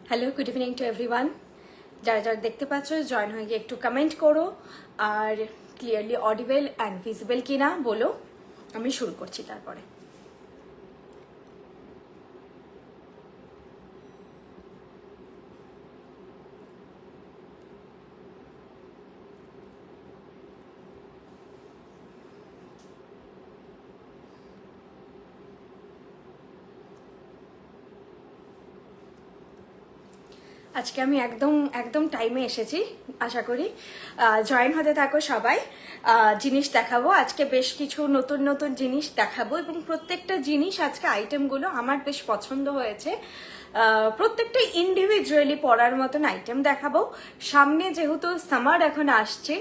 Hello, good evening to everyone. যারা যারা দেখতে পাচ্ছ জয়েন হয়ে গিয়ে একটু কমেন্ট করো আর ক্লিয়ারলি অডিবল অ্যান্ড ভিজিবল কিনা বলো। আমি শুরু করছি তারপরে। আজকে আমি একদম টাইমে এসেছি, আশা করি জয়েন হতে থাকো সবাই। জিনিস দেখাবো আজকে, বেশ কিছু নতুন নতুন জিনিস দেখাবো এবং প্রত্যেকটা জিনিস আজকে আইটেমগুলো আমার বেশ পছন্দ হয়েছে। প্রত্যেকটা ইন্ডিভিজুয়ালি পরার মতন আইটেম দেখাবো। সামনে যেহেতু সামার এখন আসছে,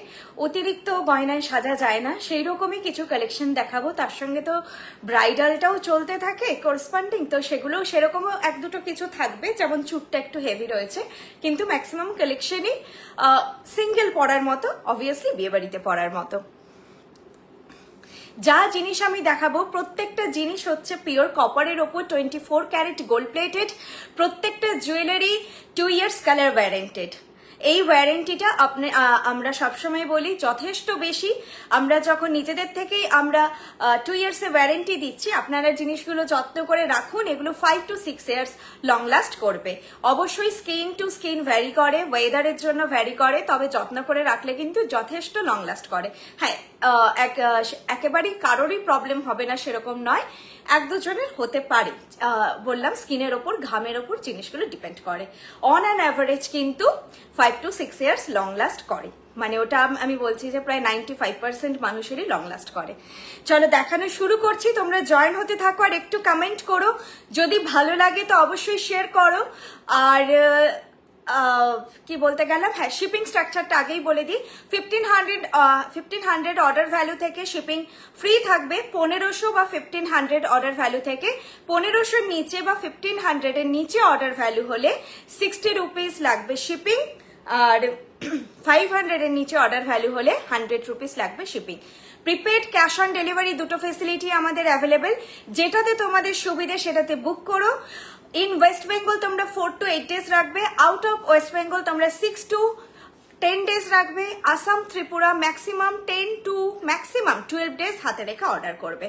অতিরিক্ত গয়নায় সাজা যায় না, সেই রকমই কিছু কালেকশন দেখাবো। তার সঙ্গে তো ব্রাইডালটাও চলতে থাকে করসপন্ডিং, তো সেগুলো সেরকমও এক দুটো কিছু থাকবে। যেমন চুটটা একটু হেভি রয়েছে, কিন্তু ম্যাক্সিমাম কালেকশনই সিঙ্গেল পরার মতো, অবভিয়াসলি বিয়ে বাড়িতে পরার মতো। যা জিনিস আমি দেখাবো প্রত্যেকটা জিনিস হচ্ছে পিওর কপারের ওপর 24 ক্যারেট গোল্ড প্লেটেড। প্রত্যেকটা জুয়েলারি 2 ইয়ার্স কালার ওয়ারেন্টেড। এই ওয়ারেন্টিটা আমরা সবসময় বলি যথেষ্ট বেশি। আমরা যখন নিজেদের থেকেই আমরা 2 ইয়ার্সের ওয়ারেন্টি দিচ্ছি, আপনারা জিনিসগুলো যত্ন করে রাখুন। এগুলো 5 to 6 ইয়ার্স লং লাস্ট করবে। অবশ্যই স্কিন টু স্কিন ভ্যারি করে, ওয়েদারের জন্য ভ্যারি করে, তবে যত্ন করে রাখলে কিন্তু যথেষ্ট লং লাস্ট করে। হ্যাঁ, একেবারেই কারোরই প্রবলেম হবে না সেরকম নয়, এক দুজনের হতে পারে। বললাম স্কিনের ওপর, ঘামের ওপর জিনিসগুলো ডিপেন্ড করে। অন অ্যান অ্যাভারেজ কিন্তু 5 to 6 ইয়ার্স লং লাস্ট করে, মানে ওটা আমি বলছি যে প্রায় 95% মানুষেরই লং লাস্ট করে। চলো দেখানো শুরু করছি, তোমরা জয়েন হতে থাকো আর একটু কমেন্ট করো। যদি ভালো লাগে তো অবশ্যই শেয়ার করো। আর কি বলতে গেলাম, হ্যাঁ, শিপিং স্ট্রাকচারটা আগেই বলে দিই। 1500 অর্ডার ভ্যালু থেকে শিপিং ফ্রি থাকবে। 1500 বা 1500 অর্ডার ভ্যালু থেকে 1500 নিচে বা 1500 এর নিচে অর্ডার ভ্যালু হলে 60 রুপিস লাগবে শিপিং। আর 500 এর নিচে অর্ডার ভ্যালু হলে 100 রুপিস লাগবে shipping. Prepaid cash on delivery দুটো ফেসিলিটি আমাদের অ্যাভেলেবেল। যেটাতে তোমাদের সুবিধে সেটাতে বুক করো। ইন ওয়েস্ট বেঙ্গল তোমরা 4 to 8 ডেজ রাখবে। আউট অফ ওয়েস্ট বেঙ্গল তোমরা 6 to 10 ডেজ রাখবে। Assam Tripura maximum 10 to 12 days হাতে রেখে অর্ডার করবে।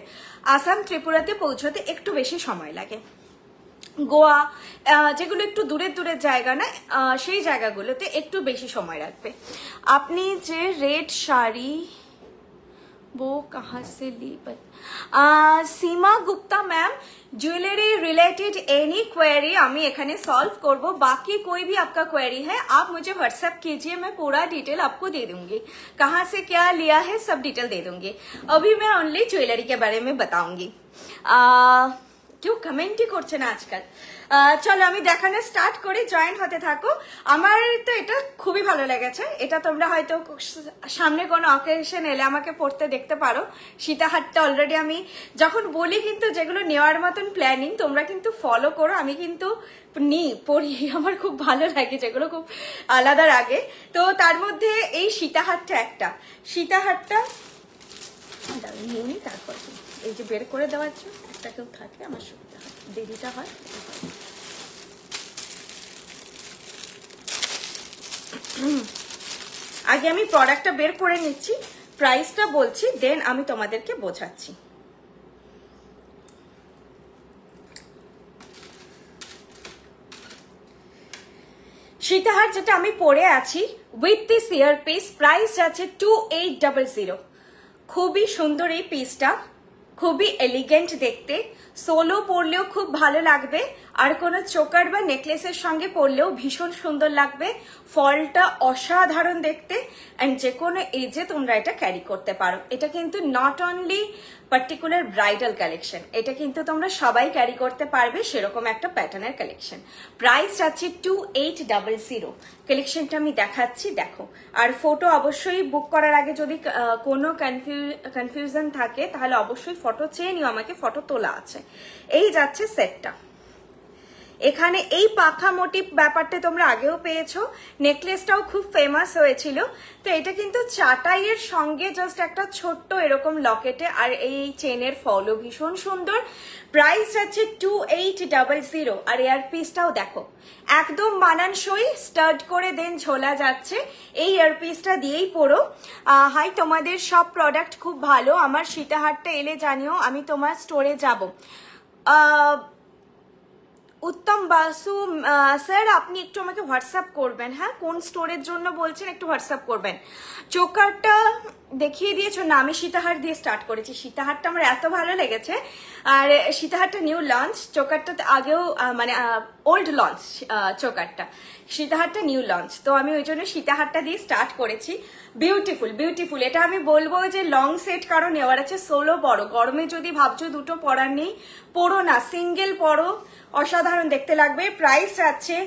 আসাম ত্রিপুরাতে পৌঁছতে একটু বেশি সময় লাগে। গোয়া, যেগুলো একটু দূরের জায়গা না, সেই জায়গাগুলোতে একটু বেশি সময় রাখবে। আপনি যে রেড শাড়ি वो कहाँ से ली? Seema Gupta ma'am, jewellery related any query আমি এখানে सॉल्व করব। बाकी कोई भी आपका क्वेरी है आप मुझे व्हाट्सएप कीजिए, मैं पूरा डिटेल आपको दे दूंगी। कहाँ से क्या लिया है सब डिटेल दे दूंगी। अभी मैं ओनली ज्वेलरी के बारे में बताऊंगी। কেউ কমেন্টই করছে না আজকাল। চলো আমি দেখানো স্টার্ট করি, জয়েন হতে থাকো। আমার তো এটা খুবই ভালো লেগেছে। এটা তোমরা হয়তো সামনে কোনো অকেশন এলে আমাকে পড়তে দেখতে পারো। সীতাহারটা অলরেডি আমি যখন বলি কিন্তু যেগুলো নেওয়ার মতন প্ল্যানিং তোমরা কিন্তু ফলো করো। আমি কিন্তু পড়ি, আমার খুব ভালো লাগে যেগুলো খুব আলাদা লাগে। তো তার মধ্যে এই সীতাহারটা একটা। সীতাহারটা নিয়ে নিই, তারপর এই যে বের করে দেওয়ার জন্য একটা কেউ থাকলে আমার সুবিধা হয়, দেরিটা হয়। আগে আমি প্রোডাক্টটা বের করে নিচ্ছি, প্রাইসটা বলছি, দেন আমি তোমাদেরকে বোঝাচ্ছি। সীতাহার যেটা আমি পরে আছি with this year piece, price যাচ্ছে 2800। খুবই সুন্দর এই পিসটা, খুবই এলিগেন্ট দেখতে। সোলো পরলেও খুব ভালো লাগবে, আর কোনো চোকার বা নেকলেসের সঙ্গে পরলেও ভীষণ সুন্দর লাগবে। ফলটা অসাধারণ দেখতে, অ্যান্ড যে কোনো এজে তোমরা এটা ক্যারি করতে পারো। এটা কিন্তু not only particular bridal collection, এটা কিন্তু তোমরা সবাই ক্যারি করতে পারবে সেরকম একটা প্যাটার্নের কালেকশন। প্রাইস যাচ্ছে 2800। কালেকশনটা আমি দেখাচ্ছি, দেখো। আর ফটো অবশ্যই বুক করার আগে যদি কোনো কনফিউশন থাকে তাহলে অবশ্যই ফটো চেয়ে নিও, আমাকে ফটো তোলা আছে। এই যাচ্ছে সেটটা, এখানে এই পাখা মোটিভ ব্যাপারটা তোমরা আগেও পেয়েছো, নেকলেসটাও খুব ফেমাস হয়েছিল। তো এটা কিন্তু চাটাইয়ের সঙ্গে জাস্ট একটা ছোট্ট এরকম লকেটে, আর এই চেনের ফলও ভীষণ সুন্দর। প্রাইস আছে 2800। আর এয়ার পিসটাও দেখো একদম মানানসই, স্টার্ট করে দেন ঝোলা যাচ্ছে। এই ইয়ারপিসটা দিয়েই পড়ো। হাই, তোমাদের সব প্রোডাক্ট খুব ভালো, আমার সীতাহারটা এলে জানিও, আমি তোমার স্টোরে যাব। উত্তম বাসু স্যার, আপনি একটু আমাকে হোয়াটসঅ্যাপ করবেন, হ্যাঁ কোন স্টোরের জন্য বলছেন একটু হোয়াটসঅ্যাপ করবেন। চোকারটা দেখিয়ে দিয়েছো না, আমি সীতাহার দিয়ে স্টার্ট করেছি। সীতাহারটা আমার এত ভালো লেগেছে, আর সীতাহারটা নিউ লঞ্চ, চোকারটা আগেও মানে ওল্ড লঞ্চ চোকারটা, সীতাহারটা নিউ লঞ্চ, তো আমি ওই জন্য সীতাহারটা দিয়ে স্টার্ট করেছি। বিউটিফুল বিউটিফুল, এটা আমি বলবো যে লং সেট কারো নেওয়ার আছে, সোলো পরো, গরমে যদি ভাবছো দুটো পরার নেই পরো না, সিঙ্গেল পরো, অসাধারণ দেখতে লাগবে। প্রাইস আছে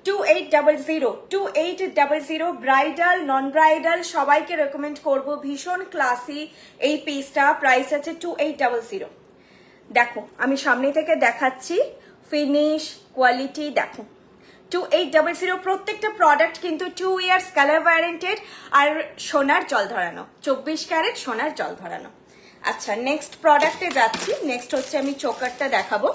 2800। ব্রাইডাল নন ব্রাইডাল সবাইকে রেকমেন্ড করব, ভীষণ ক্লাসি এই পিসটা। প্রাইস আছে 2800। দেখো আমি সামনে থেকে দেখাচ্ছি, ফিনিশ কোয়ালিটি দেখো 2800। প্রত্যেকটা প্রোডাক্ট কিন্তু 2 ইয়ার্স কালার ওয়ারেন্টেড, আর সোনার জল ধরানো, 24 ক্যারেট সোনার জল ধরানো। আচ্ছা নেক্সট প্রোডাক্টে যাচ্ছি। নেক্সট হচ্ছে আমি চোকারটা দেখাবো।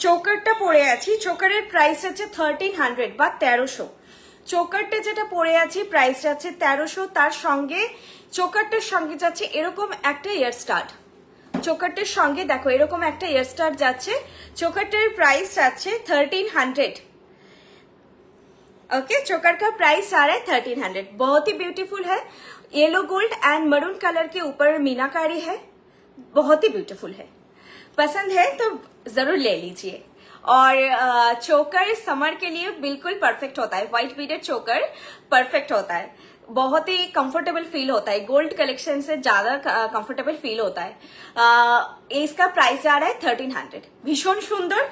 চোকারটা পরে আছি, চোকারের প্রাইস আছে 1300 বা 1300। চোকারটা যেটা পরে আছি প্রাইস যাচ্ছে 1300, তার সঙ্গে চোকারটার সঙ্গে যাচ্ছে এরকম একটা ইয়ার স্টাড। চোকারটার সঙ্গে দেখো এরকম একটা ইয়ার স্টাড যাচ্ছে। চোকারটার প্রাইস যাচ্ছে 1300। ओके, चोकर का प्राइस आ रहा है 1300। बहुत ही ब्यूटीफुल है, yellow gold and maroon colour के ऊपर मीनाकारी है, बहुत ही ब्यूटीफुल है। पसंद है तो जरूर ले लीजिए। और चोकर समर के लिए बिल्कुल परफेक्ट होता है, व्हाइट बीडेड चोकर परफेक्ट होता है, बहुत ही कंफर्टेबल फील होता है, गोल्ड कलेक्शन से ज्यादा कंफर्टेबल फील होता है। इसका प्राइस आ रहा है 1300। भीषण सुंदर,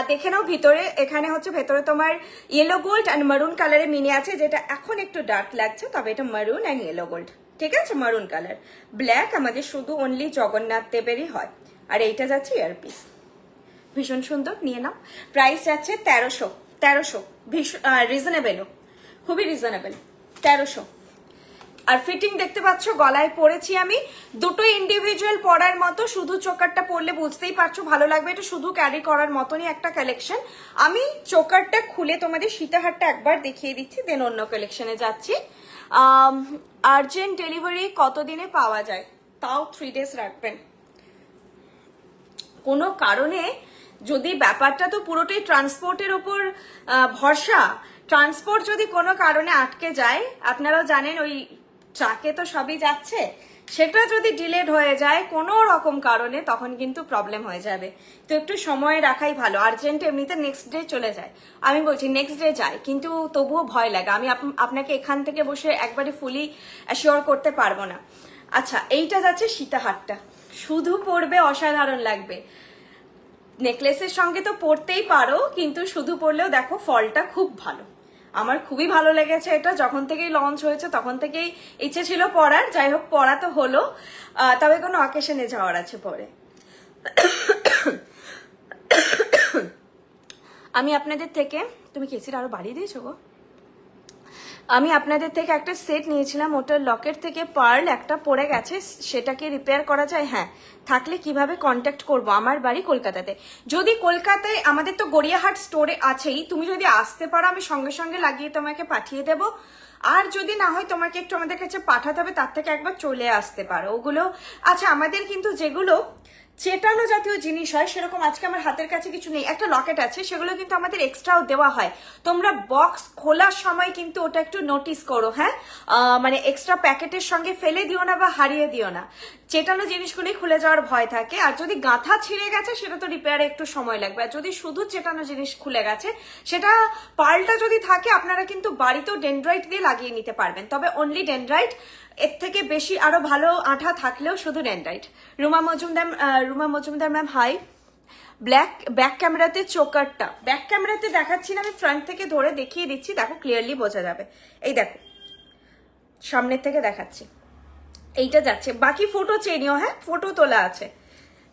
देखे नाओ ভিতরে, এখানে হচ্ছে ভেতরে তোমার ইয়েলো গোল্ড এন্ড মারুন কালারে মিনে আছে, যেটা এখন একটু ডার্ক লাগছে, তবে এটা মারুন এন্ড ইয়েলো গোল্ড, ঠিক আছে। মারুন কালার, ব্ল্যাক আমাদের শুধু অনলি জগন্নাথ দেবেরই হয়। আর এইটা যাচ্ছে ইয়ারপিস, ভীষণ সুন্দর, নিয়ে নাও। প্রাইস যাচ্ছে 1300, ভীষণ রিজনেবলও, খুবই রিজনেবল, 1300। আর ফিটিং দেখতে পাচ্ছ, গলায় পরেছি আমি, দুটো ইন্ডিভিজুয়াল পরার মতো, শুধু চোকারটা পরলে বুঝতেই পারছো ভালো লাগবে, এটা শুধু ক্যারি করার মতনই একটা কালেকশন। আমি চোকারটা খুলে তোমাদের সীতাহারটা একবার দেখিয়ে দিচ্ছি, দেন অন্য কালেকশনে যাচ্ছি। আর্জেন্ট ডেলিভারি কতদিনে পাওয়া যায়? তাও 3 days রাখবেন। কোনো কারণে যদি ব্যাপারটা তো পুরোটাই ট্রান্সপোর্টের উপর ভরসা, ট্রান্সপোর্ট যদি কোনো কারণে আটকে যায়, আপনারা জানেন ওই ট্রাকে তো সবই যাচ্ছে, সেটা যদি ডিলেড হয়ে যায় কোনো রকম কারণে, তখন কিন্তু প্রবলেম হয়ে যাবে। তো একটু সময় রাখাই ভালো। আর্জেন্ট এমনিতে নেক্সট ডে চলে যায়, আমি বলছি নেক্সট ডে যায়, কিন্তু তবুও ভয় লাগে। আমি আপনাকে এখান থেকে বসে একবারে ফুলি অ্যাসিওর করতে পারবো না। আচ্ছা, এইটা যাচ্ছে সীতাহারটা, শুধু পরবে অসাধারণ লাগবে। নেকলেসের সঙ্গে তো পরতেই পারো, কিন্তু শুধু পরলেও দেখো ফলটা খুব ভালো, আমার খুবই ভালো লেগেছে এটা। যখন থেকেই লঞ্চ হয়েছে তখন থেকেই ইচ্ছে ছিল পরার, যাই হোক পরা তো হলো, তবে কোনো অকেশনে যাওয়ার আছে পরে। আমি আপনাদের থেকে, তুমি কেসির আরো বাড়িয়ে দিয়েছো গো, আমি আপনাদের থেকে একটা সেট নিয়েছিলাম, ওটার লকেট থেকে পার্ল একটা পড়ে গেছে, সেটাকে রিপেয়ার করা যায়? হ্যাঁ, থাকলে কিভাবে কন্ট্যাক্ট করব? আমার বাড়ি কলকাতাতে। যদি কলকাতায়, আমাদের তো গড়িয়াহাট স্টোরে আছেই, তুমি যদি আসতে পারো আমি সঙ্গে সঙ্গে লাগিয়ে তোমাকে পাঠিয়ে দেব। আর যদি না হয় তোমাকে একটু আমাদের কাছে পাঠাতে হবে, তার থেকে একবার চলে আসতে পারো। ওগুলো আচ্ছা, আমাদের কিন্তু যেগুলো চেটানো জাতীয় জিনিস হয়, সেরকম আজকে আমার হাতের কাছে কিছু নেই, একটা লকেট আছে, সেগুলো কিন্তু আমাদের এক্সট্রাও দেওয়া হয়। তোমরা বক্স খোলার সময় কিন্তু ওটা একটু নোটিস করো, হ্যাঁ, মানে এক্সট্রা প্যাকেটের সঙ্গে ফেলে দিও না বা হারিয়ে দিও না, চেটানো জিনিসগুলোই খুলে যাওয়ার ভয় থাকে। আর যদি গাঁথা ছিঁড়ে গেছে সেটা তো রিপেয়ারে একটু সময় লাগবে, আর যদি শুধু চেটানো জিনিস খুলে গেছে, সেটা পার্লটা যদি থাকে আপনারা কিন্তু বাড়িতেও ডেনড্রাইট দিয়ে লাগিয়ে নিতে পারবেন, তবে অনলি ডেনড্রাইট, এর থেকে বেশি আরো ভালো আঠা থাকলেও শুধু dendrite. Ruma Majumdar ma'am hi, back ক্যামেরাতে চোকারটা, ব্যাক ক্যামেরাতে দেখাচ্ছি না, আমি ফ্রন্ট থেকে ধরে দেখিয়ে দিচ্ছি, দেখো ক্লিয়ারলি বোঝা যাবে। এই দেখো সামনের থেকে দেখাচ্ছি, এইটা যাচ্ছে। বাকি ফটো চেয়ে নিও, হ্যাঁ ফটো তোলা আছে,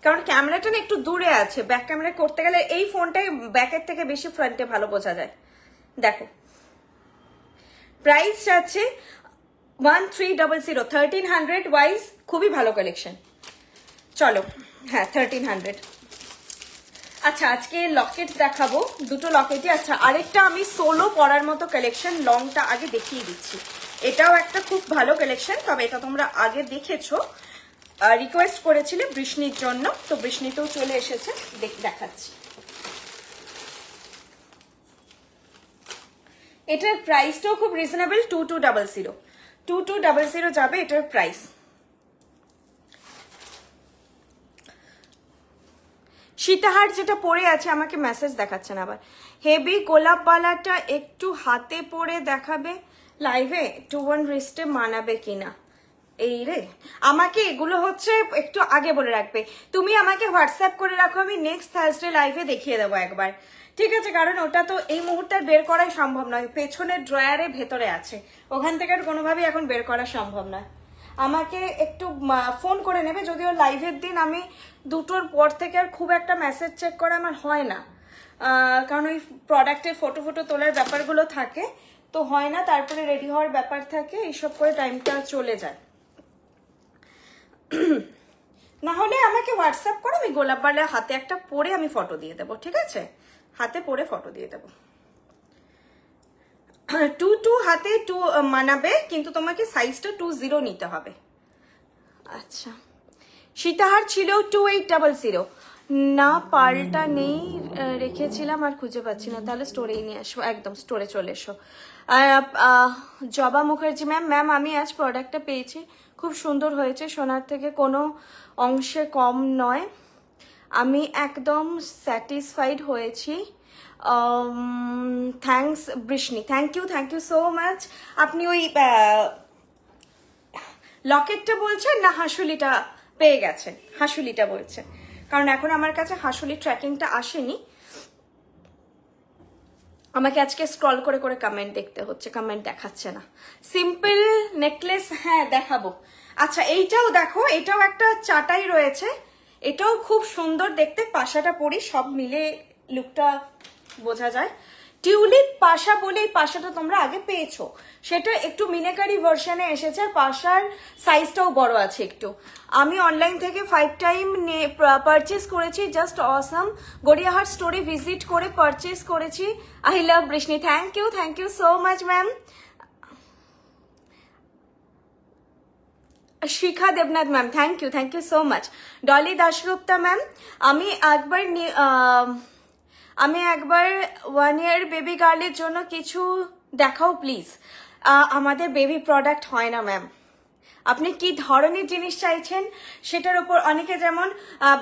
কারণ ক্যামেরাটা না একটু দূরে আছে, ব্যাক ক্যামেরা করতে গেলে এই ফোনটাই ব্যাকের থেকে বেশি ফ্রন্টে ভালো বোঝা যায়। দেখো প্রাইস আছে 1300, 1300 ওয়াইজ খুবই ভালো কালেকশন। চলো হ্যাঁ 1300। আচ্ছা আজকে লকেট দেখাবো, দুটো লকেটই। আচ্ছা আরেকটা আমি সোলো পরার মতো কালেকশন, লংটা আগে দেখিয়ে দিচ্ছি। এটাও একটা খুব ভালো কালেকশন, তবে এটা তোমরা আগে দেখেছো, রিকোয়েস্ট করেছিলে বৃষ্ণির জন্য, তো বৃষ্ণিতেও চলে এসেছে, দেখাচ্ছি। এটার প্রাইসটাও খুব রিজনেবল, 2200, 2200 যাবে এটার প্রাইস। সীতাহার যেটা পরে আছে, আমাকে মেসেজ দেখাচ্ছে না আবার, হেভি গোলাপ বালাটা একটু হাতে পরে দেখাবে লাইভে, 2-1 রিস্টে মানাবে কিনা। এই রে, আমাকে এগুলো হচ্ছে একটু আগে বলে রাখবে, তুমি আমাকে হোয়াটসঅ্যাপ করে রাখো, আমি নেক্সট থার্সডে লাইভে দেখিয়ে দেবো একবার, ঠিক আছে? কারণ ওটা তো এই মুহূর্তে বের করাই সম্ভব নয়, পেছনের ড্রয়ারে ভেতরে আছে, ওখান থেকে আর কোনোভাবেই এখন বের করা সম্ভব নয়। আমাকে একটু ফোন করে নেবে, যদিও লাইভের দিন আমি 2টোর পর থেকে আর খুব একটা মেসেজ চেক করা আমার হয় না, কারণ ওই প্রোডাক্টের ফটো তোলার ব্যাপারগুলো থাকে, তো হয় না, তারপরে রেডি হওয়ার ব্যাপার থাকে, এইসব করে টাইমটা চলে যায়। না হলে আমাকে হোয়াটসঅ্যাপ করো, আমি গোলাপ বালা হাতে একটা পরে আমি ফটো দিয়ে দেবো, ঠিক আছে? হাতে পরে ফটো দিয়ে দেবো। 2 হাতে 2 মানাবে, কিন্তু তোমাকে সাইজটা 20 নিতে হবে। আচ্ছা সীতাহার ছিল 2800, না পাল্টা নেই, রেখেছিলাম আর খুঁজে পাচ্ছি না, তাহলে স্টোরেই নিয়ে আসবো, একদম স্টোরে চলে এসো। জবা মুখার্জি ম্যাম, আমি আজ প্রোডাক্টটা পেয়েছি, খুব সুন্দর হয়েছে, সোনার থেকে কোনো অংশে কম নয়, আমি একদম স্যাটিসফাইড হয়েছি। Thanks Brishni, thank you so much. আপনি ওই লকেটটা বলছেন না হাসুলিটা পেয়ে গেছেন? হাসুলিটা বলছেন, কারণ এখন আমার কাছে হাসুলি ট্র্যাকিংটা আসেনি, আমাকে আজকে স্ক্রল করে করে কমেন্ট দেখতে হচ্ছে, কমেন্ট দেখাচ্ছে না। সিম্পল নেকলেস, হ্যাঁ দেখাবো। আচ্ছা এইটাও দেখো, এটাও একটা চাটাই রয়েছে, এটাও খুব সুন্দর দেখতে, পাশাটা পরি, সব মিলে লুকটা বোঝা যায়। টিউলিপ পাশা বলে এই পাশাটা তোমরা আগে পেয়েছো, সেটা একটু মিনাকারি ভার্সনে এসেছে, পাশার সাইজটাও বড় আছে একটু। আমি অনলাইন থেকে 5 টাইম পারচেস করেছি, জাস্ট অসাম, গড়িয়াহাট স্টোরে ভিজিট করে পারচেস করেছি। I love Brishni, thank you so much ma'am. Shikha Debnath ma'am, thank you so much. Dolly Dasgupta ma'am, আমি একবার 1 ইয়ার বেবি গার্লের জন্য কিছু দেখাও প্লিজ। আমাদের বেবি প্রোডাক্ট হয় না ম্যাম, আপনি কি ধরনের জিনিস চাইছেন সেটার উপর, অনেকে যেমন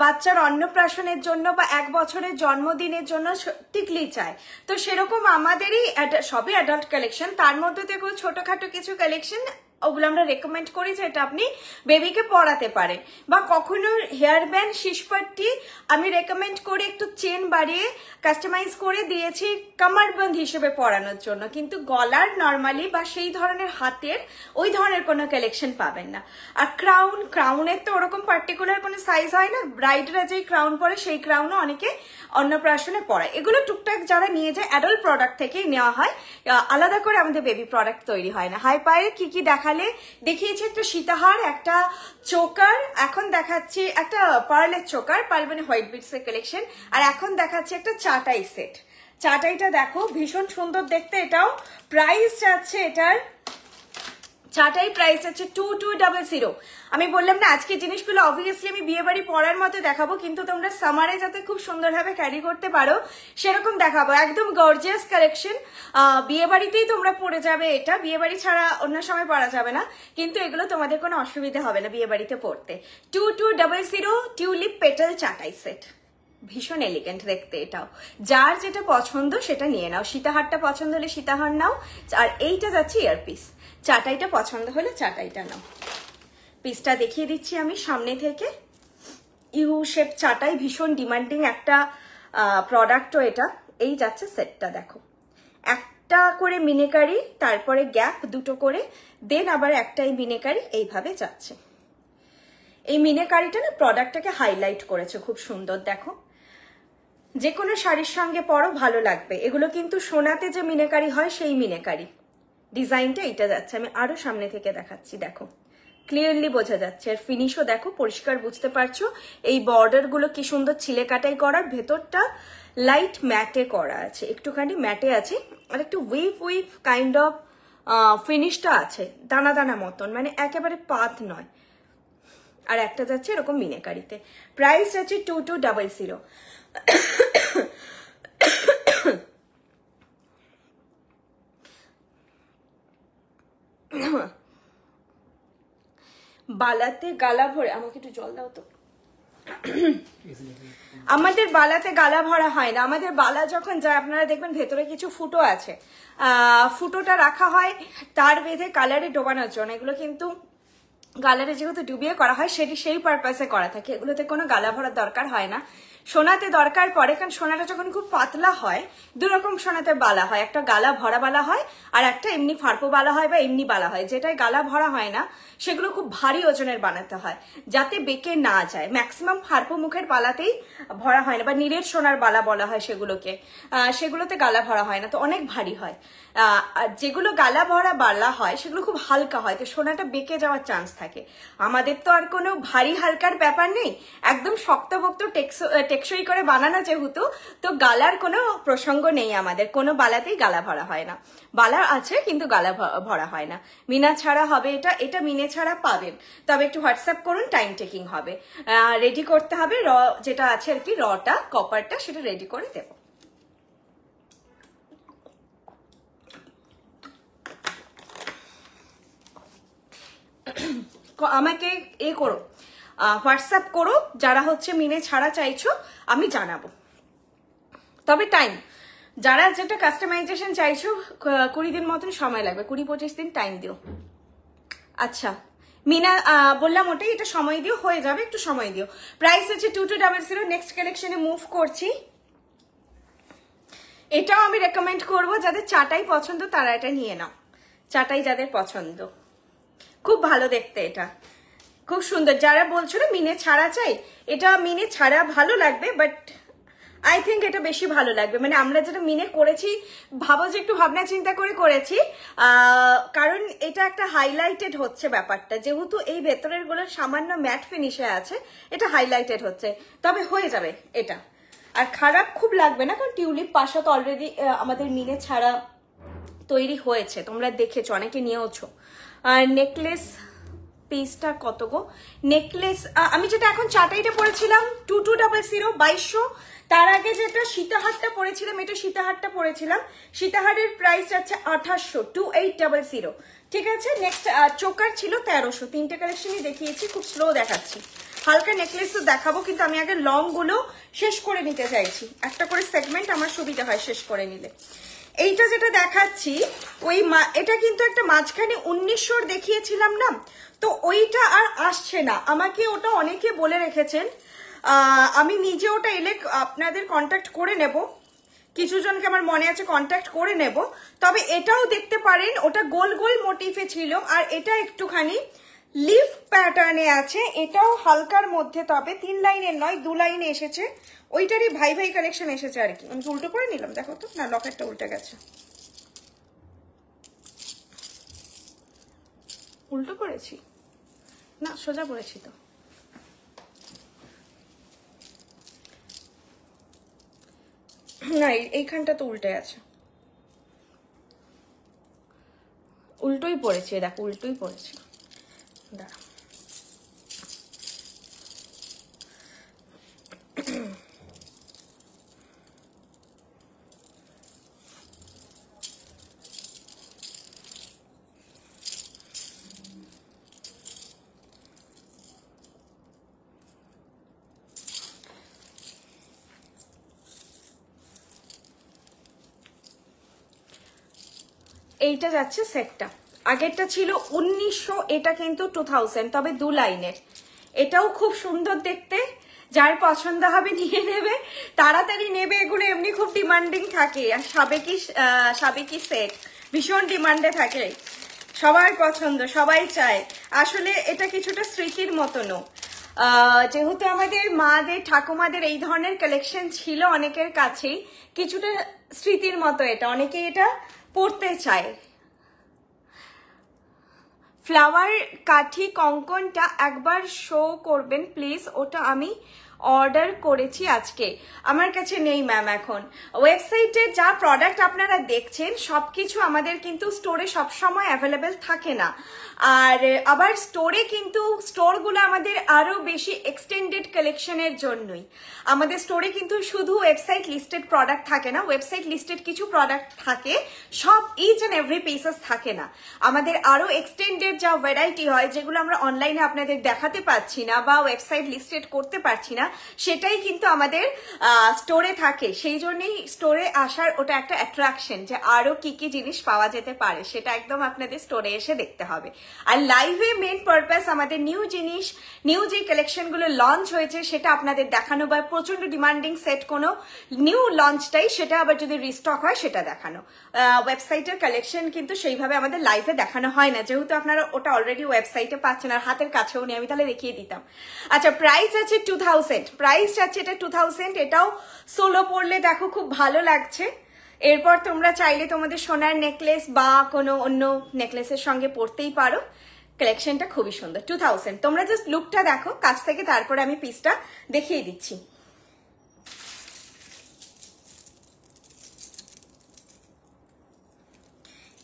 বাচ্চার অন্নপ্রাশনের জন্য বা 1 বছরের জন্মদিনের জন্য টিকলি চায়, তো সেরকম আমাদেরই সবই অ্যাডাল্ট কালেকশন, তার মধ্যে থেকে ছোটখাটো কিছু কালেকশন, ওগুলো আমরা রেকমেন্ড করি যে এটা আপনি বেবিকে পরাতে পারেন। বা কখনো হেয়ার ব্যান্ড, শিশপাট্টি আমি রেকমেন্ড করে একটু চেন বাড়িয়ে কাস্টমাইজ করে দিয়েছি কামারবন্ধ হিসেবে পরানোর জন্য, কিন্তু গলার নর্মালি বা সেই ধরনের হাতের ওই ধরনের কোনো কালেকশন পাবেন না। আর ক্রাউনের তো ওরকম পার্টিকুলার কোনো সাইজ হয় না, ব্রাইডরা যেই ক্রাউন পরে সেই ক্রাউনও অনেকে অন্নপ্রাশনে পরায়, এগুলো টুকটাক যারা নিয়ে যায় অ্যাডাল্ট প্রোডাক্ট থেকেই নেওয়া হয়, আলাদা করে আমাদের বেবি প্রোডাক্ট তৈরি হয় না। হাই পায়ের কি কি দেখালে, দেখিয়েছি একটা সীতাহার, একটা চোকার, এখন দেখাচ্ছি একটা পার্লের চোকার, পার্ল মানে হোয়াইট বিটস এর কালেকশন, আর এখন দেখাচ্ছি একটা চাটাই সেট। চাটাইটা দেখো ভীষণ সুন্দর দেখতে, এটাও প্রাইস আছে, এটার চাটাই প্রাইস আছে 2200। আমি বললাম না আজকে জিনিসগুলো অবভিয়াসলি আমি বিয়ে বাড়ি পরার মতো দেখাবো, কিন্তু তোমরা সামারে যাতে খুব সুন্দরভাবে ক্যারি করতে পারো সেরকম দেখাবো, একদম গর্জিয়াস কালেকশন। বিয়ে বাড়িতেই তোমরা পরে যাবে, এটা বিয়ে বাড়ি ছাড়া অন্য সময় পরা যাবে না, কিন্তু এগুলো তোমাদের কোনো অসুবিধা হবে না বিয়ে বাড়িতে পরতে। 2200 টিউলিপ পেটাল চাটাই সেট, ভীষণ এলিগেন্ট দেখতে, এটাও যার যেটা পছন্দ সেটা নিয়ে নাও, সীতাহারটা পছন্দ হলে সীতাহার নাও, আর এইটা যাচ্ছে ইয়ারপিস, চাটাইটা পছন্দ হলে চাটাইটা নাও। পিসটা দেখিয়ে দিচ্ছি আমি সামনে থেকে, ইউ শেপ চাটাই ভীষণ ডিমান্ডিং একটা প্রোডাক্টও এটা। এই যাচ্ছে সেটটা, দেখো একটা করে মিনেকারি, তারপরে গ্যাপ দুটো করে, দেন আবার একটাই মিনেকারি, এইভাবে যাচ্ছে। এই মিনেকারিটা না প্রোডাক্টটাকে হাইলাইট করেছে খুব সুন্দর, দেখো যে কোনো শাড়ির সঙ্গে পরো ভালো লাগবে। এগুলো কিন্তু সোনাতে যে মিনেকারি হয় সেই মিনেকারি। ডিজাইনটা এটা যাচ্ছে, আমি আরো সামনে থেকে দেখাচ্ছি, দেখো ক্লিয়ারলি বোঝা যাচ্ছে। আর ফিনিশও দেখো পরিষ্কার বুঝতে পারছো। এই বর্ডার গুলো কি সুন্দর ছিলে কাটাই করার, ভেতরটা লাইট ম্যাটে করা আছে, একটুখানি ম্যাটে আছে, আর একটু উইভ কাইন্ড অফ ফিনিশটা আছে, দানা দানা মতন, মানে একেবারে পাত নয়। আর একটা যাচ্ছে এরকম মিনেকারিতে। প্রাইস যাচ্ছে 2200। বালাতে গালা ভরে, আমাকে একটু জল দাও তো। আমাদের বালাতে গালা ভরা হয় না, আমাদের বালা যখন যায় আপনারা দেখবেন ভেতরে কিছু ফুটো আছে, ফুটোটা রাখা হয় তার বেঁধে কালারে ডোবানোর জন্য। এগুলো কিন্তু গালারে যেহেতু ডুবিয়ে করা হয় সেই পারপাসে করা থাকে, এগুলোতে কোনো গালা ভরার দরকার হয় না। সোনাতে দরকার পড়ে, কারণ সোনাটা যখন খুব পাতলা হয়, দুরকম সোনাতে বালা হয়, একটা গালা ভরা বালা হয় আর একটা এমনি ফার্পো বালা হয় বা এমনি বালা হয়। যেটাই গালা ভরা হয় না সেগুলো খুব ভারী ওজনের বানাতে হয় যাতে বেঁকে না যায়। ম্যাক্সিমাম ফার্পো মুখের বালাতেই ভরা হয় না, বা নীলের সোনার বালা বলা হয় সেগুলোকে, সেগুলোতে গালা ভরা হয় না, তো অনেক ভারী হয়। আর যেগুলো গালা ভরা বালা হয় সেগুলো খুব হালকা হয়, তো সোনাটা বেঁকে যাওয়ার চান্স থাকে। আমাদের তো আর কোনো ভারী হালকার ব্যাপার নেই, একদম শক্তভক্ত টেকসই করে বানানো যেহেতু, তো গালার কোনো প্রসঙ্গ নেই আমাদের, কোনো বালাতেই গালা ভরা হয় না। বালা আছে কিন্তু গালা ভরা হয় না। মিনা ছাড়া হবে এটা, এটা মিনে ছাড়া পাবেন, তবে একটু হোয়াটসঅ্যাপ করুন, টাইম টেকিং হবে। রেডি করতে হবে র যেটা আছে আর কি, রটা কপারটা সেটা রেডি করে দেব। আমাকে করো, হোয়াটসঅ্যাপ করো যারা হচ্ছে মিনে ছাড়া চাইছো, আমি জানাবো। তবে টাইম, যারা যেটা কাস্টমাইজেশন চাইছো 20 দিন মতন সময় লাগবে, 20-25 দিন টাইম দিও। আচ্ছা মিনা বললাম ওটাই, এটা সময় দিও, হয়ে যাবে, একটু সময় দিও। প্রাইস হচ্ছে 2200। নেক্সট কালেকশনে মুভ করছি। এটাও আমি রেকমেন্ড করবো, যাদের চাটাই পছন্দ তারা এটা নিয়ে নাও। চাটাই যাদের পছন্দ, খুব ভালো দেখতে, এটা খুব সুন্দর। যারা বলছো না মিনে ছাড়া চাই, এটা মিনে ছাড়া ভালো লাগবে, বাট আই থিঙ্ক এটা বেশি ভালো লাগবে। মানে আমরা যেটা মিনে করেছি, ভাবো যে একটু ভাবনা চিন্তা করে করেছি, কারণ এটা একটা হাইলাইটেড হচ্ছে ব্যাপারটা, যেহেতু এই ভেতরের গুলো সামান্য ম্যাট ফিনিশে আছে, এটা হাইলাইটেড হচ্ছে, তবে হয়ে যাবে এটা। আর খারাপ খুব লাগবে না, কারণ টিউলিপ পাশা তো অলরেডি আমাদের মিনে ছাড়া তৈরি হয়েছে, তোমরা দেখেছো, অনেকে নিয়েওছো। আর নেকলেস পিসটা কত গো? নেকলেস আমি যেটা এখন চাটাইটা পরেছিলাম 2200, 2200। তার আগে যেটা সীতাহারটা পরেছিলাম, এটা সীতাহারটা পরেছিলাম, সীতাহারের প্রাইস যাচ্ছে 2800, 2800। ঠিক আছে। নেক্সট চোকার ছিল 1300। তিনটে কালেকশনই দেখিয়েছি, খুব স্লো দেখাচ্ছি। হালকা নেকলেস তো দেখাবো, কিন্তু আমি আগে লং গুলো শেষ করে নিতে চাইছি, একটা করে সেগমেন্ট আমার সুবিধা হয় শেষ করে নিলে। এইটা যেটা দেখাচ্ছি ওই এটা কিন্তু একটা মাঝখানে 1900 দেখিয়েছিলাম না, তো ওইটা আর আসছে না। আমাকে ওটা অনেকে বলে রেখেছেন, আমি নিজে ওটা এলে আপনাদের কন্ট্যাক্ট করে নেব, কিছু জনকে আমার মনে আছে কন্ট্যাক্ট করে নেব। তবে এটাও দেখতে পারেন, ওটা গোল গোল মোটিফে ছিল, আর এটা একটুখানি লিফ প্যাটার্নে আছে, এটাও হালকার মধ্যে, তবে 3 লাইনের নয় 2 লাইনে এসেছে, ওইটারই ভাই ভাই কালেকশন এসেছে আর কি। আমি উল্টো করে নিলাম, দেখো তো, না লকেটটা উল্টে গেছে, উল্টো করেছি না, সোজা করেছি তো। না এইখানটা তো উল্টে আছে, উল্টোই পড়েছে, দেখো উল্টোই পড়েছে, দাঁড়া। এইটা যাচ্ছে সেটটা, আগেরটা ছিল 1900, এটা কিন্তু 2000, তবে 2 লাইনের। এটাও খুব সুন্দর দেখতে, যার পছন্দ হবে নিয়ে নেবে, তাড়াতাড়ি নেবে, এগুলো এমনি খুব ডিমান্ডিং থাকে। আর সাবেকি সেট ভীষণ ডিমান্ডে থাকে, সবার পছন্দ, সবাই চায়। আসলে এটা কিছুটা স্মৃতির মতনও, যেহেতু আমাদের মাদের ঠাকুমাদের এই ধরনের কালেকশন ছিল অনেকের কাছেই, কিছুটা স্মৃতির মতো এটা, অনেকে এটা পড়তে চায়। ফ্লাওয়ার কাঠি কঙ্কনটা একবার শো করবেন প্লিজ, ওটা আমি অর্ডার করেছি আজকে, আমার কাছে নেই ম্যাম এখন। ওয়েবসাইটে যা প্রোডাক্ট আপনারা দেখছেন সবকিছু আমাদের কিন্তু স্টোরে সবসময় অ্যাভেলেবেল থাকে না, আর আবার স্টোরে কিন্তু স্টোরগুলো আমাদের আরো বেশি এক্সটেন্ডেড কালেকশনের জন্যই। আমাদের স্টোরে কিন্তু শুধু ওয়েবসাইট লিস্টেড প্রোডাক্ট থাকে না, ওয়েবসাইট লিস্টেড কিছু প্রোডাক্ট থাকে, সব ইচ অ্যান্ড এভরি পিসেস থাকে না। আমাদের আরো এক্সটেন্ডেড যা ভ্যারাইটি হয়, যেগুলো আমরা অনলাইনে আপনাদের দেখাতে পাচ্ছি না বা ওয়েবসাইট লিস্টেড করতে পারছি না, সেটাই কিন্তু আমাদের স্টোরে থাকে। সেই জন্যই স্টোরে আসার ওটা একটা অ্যাট্রাকশন, যে আরো কি কি জিনিস পাওয়া যেতে পারে, সেটা একদম আপনাদের স্টোরে এসে দেখতে হবে। আর লাইভে মেন পারপাস আমাদের নিউ জিনিস, নিউ যে কালেকশন গুলো লঞ্চ হয়েছে সেটা আপনাদের দেখানো, বা প্রচন্ড ডিমান্ডিং সেট কোনো নিউ লঞ্চটাই, সেটা আবার যদি রিস্টক হয় সেটা দেখানো। ওয়েবসাইটের কালেকশন কিন্তু সেইভাবে আমাদের লাইভে দেখানো হয় না, যেহেতু আপনারা ওটা অলরেডি ওয়েবসাইটে পাচ্ছেন আর হাতের কাছেও নেই, আমি তাহলে দেখিয়ে দিতাম। আচ্ছা, প্রাইস আছে 2000, প্রাইস আছে এটা 2000। এটাও সোলো পরলে দেখো খুব ভালো লাগছে। এরপর তোমরা চাইলে তোমাদের সোনার নেকলেস বা কোনো অন্য নেকলেসের সঙ্গে পরতেই পারো। কালেকশনটা খুবই সুন্দর, 2000। তোমরা জাস্ট লুকটা দেখো কাছ থেকে, তারপরে আমি পিসটা দেখিয়ে দিচ্ছি।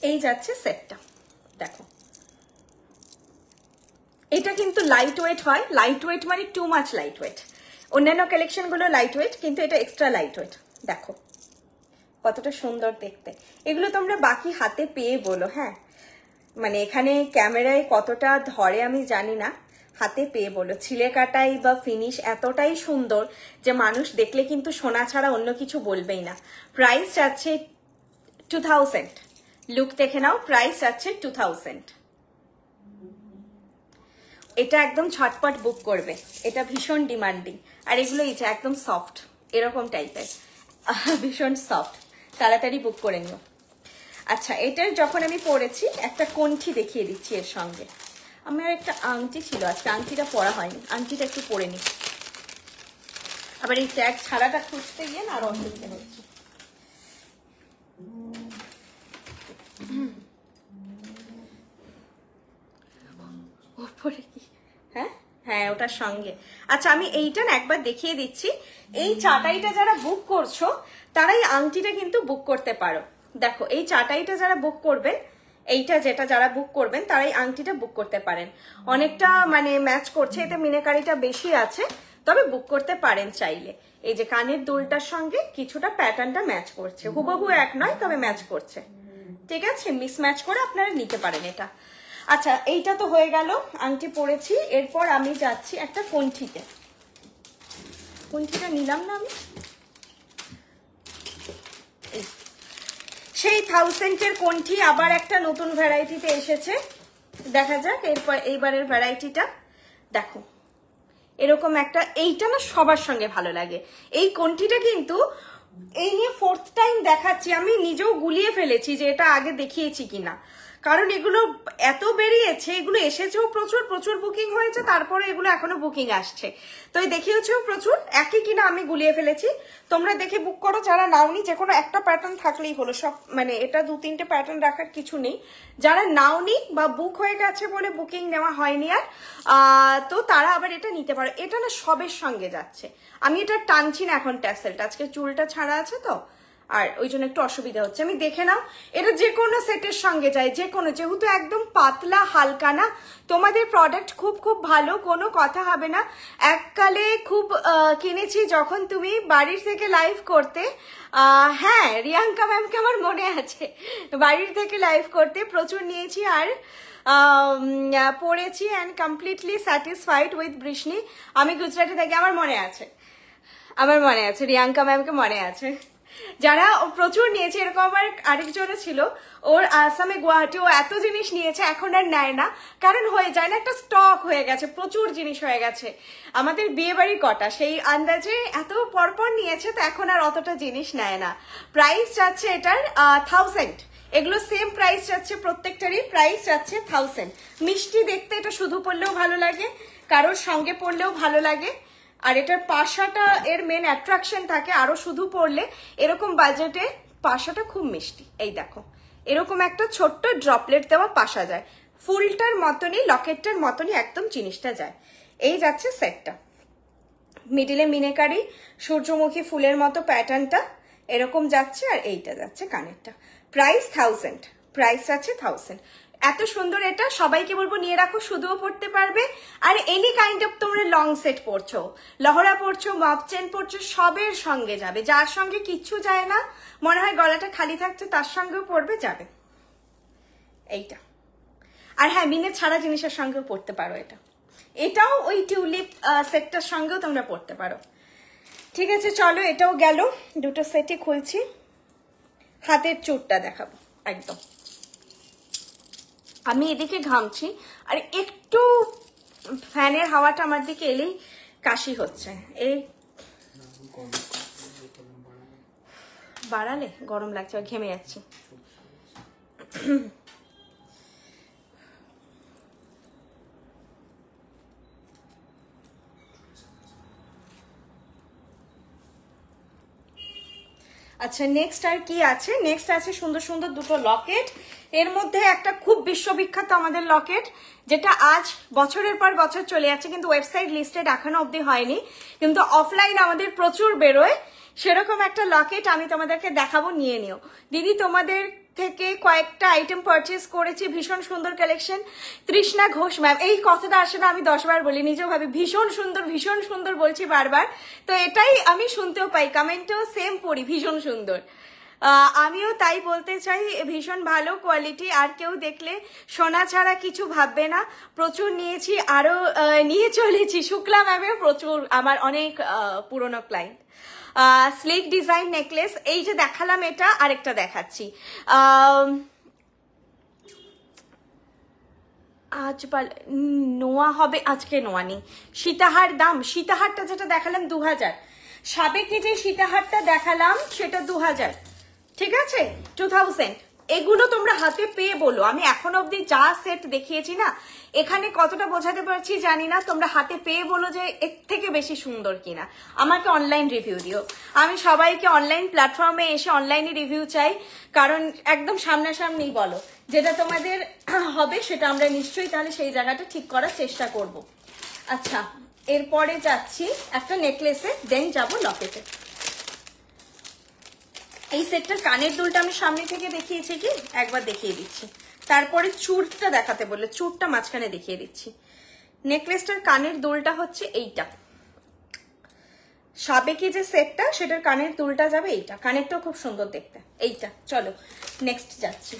এই যাচ্ছে সেটটা, দেখো এটা কিন্তু লাইট ওয়েট হয়, লাইট ওয়েট মানে টু মাচ লাইট ওয়েট। অন্যান্য কালেকশন গুলো লাইট ওয়েট, কিন্তু এটা এক্সট্রা লাইট ওয়েট। দেখো কতটা সুন্দর দেখতে। এগুলো তোমরা বাকি হাতে পেয়ে বলো, হ্যাঁ মানে এখানে ক্যামেরায় কতটা ধরে আমি জানি না, হাতে পেয়ে বলো। ছিলে কাটাই বা ফিনিশ এতটাই সুন্দর যে মানুষ দেখলে কিন্তু সোনা ছাড়া অন্য কিছু বলবেই না। প্রাইস যাচ্ছে 2000, লুক দেখে নাও, প্রাইস যাচ্ছে 2000। এটা একদম ছটপট বুক করবে, এটা ভীষণ ডিমান্ডিং। আর এগুলো এই যে একদম সফট, এরকম টাইপের, ভীষণ সফট, তাড়াতাড়ি বুক করে নিও। আচ্ছা, এটার যখন আমি পরেছি একটা কণ্ঠি দেখিয়ে দিচ্ছি এর সঙ্গে। আমার একটা আংটি ছিল, আজকে আংটিটা পরা হয়নি, আংটিটা একটু পরে নি। আবার এই ট্যাগ ছাড়াটা খুঁজতে গিয়ে না আরো অসুবিধা হচ্ছে। ওপরে কি, হ্যাঁ হ্যাঁ ওটার সঙ্গে। আচ্ছা, আমি এইটা না একবার দেখিয়ে দিচ্ছি। এই চাটাইটা যারা বুক করছো তারাই আংটিটা কিন্তু বুক করতে পারো। দেখো এই চাটাইটা যারা বুক করবেন, এইটা যেটা যারা বুক করবেন তারাই আংটিটা বুক করতে পারেন। অনেকটা মানে ম্যাচ করছে, এতে মিনাকারিটা বেশি আছে, তবে বুক করতে পারেন চাইলে। এই যে কানের দুলটার সঙ্গে কিছুটা প্যাটার্নটা ম্যাচ করছে, হুবহু এক নয় তবে ম্যাচ করছে, ঠিক আছে? মিসম্যাচ করে আপনারা নিতে পারেন এটা। আচ্ছা, এইটা তো হয়ে গেল, আংটি পরেছি। এরপর আমি যাচ্ছি একটা কণ্ঠিতে। কণ্ঠিটা নিলাম না আমি, সেই 1000-এর কণ্ঠি আবার একটা নতুন ভ্যারাইটিতে এসেছে। দেখা যাক এরপর এইবারের ভ্যারাইটিটা। দেখো এরকম একটা, এইটা না সবার সঙ্গে ভালো লাগে। এই কণ্ঠিটা কিন্তু এই নিয়ে 4th টাইম দেখাচ্ছি, আমি নিজেও গুলিয়ে ফেলেছি যে এটা আগে দেখিয়েছি কিনা, কারণ এগুলো এত বেরিয়েছে, এগুলো এসেছেও প্রচুর, প্রচুর বুকিং হয়েছে, তারপরে এগুলো এখনো বুকিং আসছে, তো এই দেখিয়েছেও প্রচুর, একই কিনা আমি গুলিয়ে ফেলেছি। তোমরা দেখে বুক করো, যারা নাওনি, যে কোনো একটা প্যাটার্ন থাকলেই হলো, সব মানে এটা 2-3টে প্যাটার্ন রাখার কিছু নেই। যারা নাওনি বা বুক হয়ে গেছে বলে বুকিং নেওয়া হয়নি আর, তো তারা আবার এটা নিতে পারো। এটা না সবের সঙ্গে যাচ্ছে, আমি এটা টানছি না এখন ট্যাসেলটা, আজকে চুলটা ছাড়া আছে তো, আর ওই জন্য একটু অসুবিধা হচ্ছে। আমি দেখে নাও, এটা যে কোনো সেটের সঙ্গে যায়, যে কোনো, যেহেতু একদম পাতলা হালকা না, তোমাদের প্রোডাক্ট খুব খুব ভালো, কোনো কথা হবে না। এককালে খুব কিনেছি যখন তুমি বাড়ির থেকে লাইভ করতে, হ্যাঁ রিয়াঙ্কা ম্যামকে আমার মনে আছে, বাড়ির থেকে লাইভ করতে প্রচুর নিয়েছি, আর পড়েছি and completely satisfied with Vrishni. আমি গুজরাটে থাকি, আমার মনে আছে, আমার মনে আছে, রিয়াঙ্কা ম্যামকে মনে আছে। যারা প্রচুর নিয়েছে, এরকম আমার আরেকজনও ছিল, ওর আসামে গুয়াহাটি, ও এত জিনিস নিয়েছে, এখন আর নেয় না, কারণ হয়ে যায় না, একটা স্টক হয়ে গেছে, প্রচুর জিনিস হয়ে গেছে। আমাদের বিয়ে বাড়ি কটা, সেই আন্দাজে এত পরপর নিয়েছে, তো এখন আর অতটা জিনিস নেয় না। প্রাইস যাচ্ছে এটার 1000, এগুলো সেম প্রাইস যাচ্ছে, প্রত্যেকটারই প্রাইস যাচ্ছে 1000। মিষ্টি দেখতে, এটা শুধু পরলেও ভালো লাগে, কারোর সঙ্গে পরলেও ভালো লাগে। আর এটার পাশাটা এর মেন অ্যাট্রাকশন থাকে, আরো শুধু পরলে এরকম বাজেটে পাশাটা খুব মিষ্টি। এই দেখো, এরকম একটা ছোট্ট ড্রপলেট দেওয়া পাশা যায়, ফুলটার মতনই, লকেটটার মতনই একদম জিনিসটা যায়। এই যাচ্ছে সেটটা, মিডিলে মিনেকারি সূর্যমুখী ফুলের মতো প্যাটার্নটা এরকম যাচ্ছে, আর এইটা যাচ্ছে কানেরটা। প্রাইস 1000, প্রাইস যাচ্ছে 1000। এত সুন্দর, এটা সবাইকে বলবো নিয়ে রাখো, শুধুও পড়তে পারবে, আর এনি কাইন্ড অফ তোমরা লং সেট পরছো, লহরা পরছো, মপ চেন পরছো, সবের সঙ্গে যাবে। যার সঙ্গে কিচ্ছু যায় না, মনে হয় গলাটা খালি থাকছে, তার সঙ্গেও পরবে, যাবে এইটা। আর হ্যাঁ, মিনে ছাড়া জিনিসের সঙ্গেও পরতে পারো এটা, এটাও ওই টিউলিপ সেটটার সঙ্গেও তোমরা পরতে পারো। ঠিক আছে, চলো এটাও গেল, দুটো সেটই খুলছি। হাতের চুরটা দেখাবো একদম, আমি এদিকে ঘামছি, আর একটু ফ্যানের হাওয়াটা আমার দিকে এলেই কাশি হচ্ছে। এই বাড়ালে গরম লাগছে, ঘেমে যাচ্ছি। আচ্ছা, নেক্সট আর কি আছে? নেক্সট আছে সুন্দর সুন্দর দুটো লকেট। এর মধ্যে একটা খুব বিশ্ববিখ্যাত আমাদের লকেট, যেটা আজ বছরের পর বছর চলে যাচ্ছে, কিন্তু ওয়েবসাইট লিস্টেড এখনো অবধি হয়নি, কিন্তু অফলাইন আমাদের প্রচুর বেরোয়। সেরকম একটা লকেট আমি তোমাদেরকে দেখাবো, নিয়ে নিও। দিদি তোমাদের থেকে কয়েকটা আইটেম পারচেস করেছি, ভীষণ সুন্দর কালেকশন। তৃষ্ণা ঘোষ ম্যাম, এই কথাটা আসলে আমি 10 বার বলি, নিজেও ভাবি ভীষণ সুন্দর বলছি বারবার, তো এটাই আমি শুনতেও পাই, কমেন্টেও সেম পড়ি, ভীষণ সুন্দর। আমিও তাই বলতে চাই, ভীষণ ভালো কোয়ালিটি। আর কেউ দেখলে সোনা ছাড়া কিছু ভাববে না, প্রচুর নিয়েছি, আরো নিয়ে চলেছি। শুক্লা ম্যামেও প্রচুর, আমার অনেক পুরনো ক্লায়েন্ট। স্লিক ডিজাইন নেকলেস, এই যে দেখালাম এটা, আরেকটা দেখাচ্ছি। আজ নোয়া হবে, আজকে নোয়া নেই। সীতাহার দাম, সীতাহারটা যেটা দেখালাম 2000, সাবেকে যে সীতাহারটা দেখালাম সেটা 2000, ঠিক আছে 2000। এগুলো তোমরা হাতে পেয়ে বলো, আমি এখন অব্দি যা সেট দেখিয়েছি না, এখানে কতটা বোঝাতে পারছি জানি না, তোমরা হাতে পেয়ে বলো যে এর থেকে বেশি সুন্দর কিনা। আমাকে অনলাইন রিভিউ দিও, আমি সবাইকে অনলাইন প্ল্যাটফর্মে এসে অনলাইনে রিভিউ চাই, কারণ একদম সামনাসামনি বলো, যেটা তোমাদের হবে সেটা আমরা নিশ্চয়ই তাহলে সেই জায়গাটা ঠিক করার চেষ্টা করব। আচ্ছা, এরপরে যাচ্ছি একটা নেকলেসে, দেন যাবো লকেটে। এই সেটটার কানের দুলটা আমি সামনে থেকে দেখিয়েছি কি, একবার দেখিয়ে দিচ্ছি, তারপরে চুরটা দেখাতে বললে চুরটা মাঝখানে দেখিয়ে দিচ্ছি। নেকলেসটার কানের দুলটা হচ্ছে এইটা, সাবেকি যে সেটটা সেটার কানের দুলটা যাবে এইটা, কানেরটাও খুব সুন্দর দেখতে এইটা। চলো নেক্সট যাচ্ছি।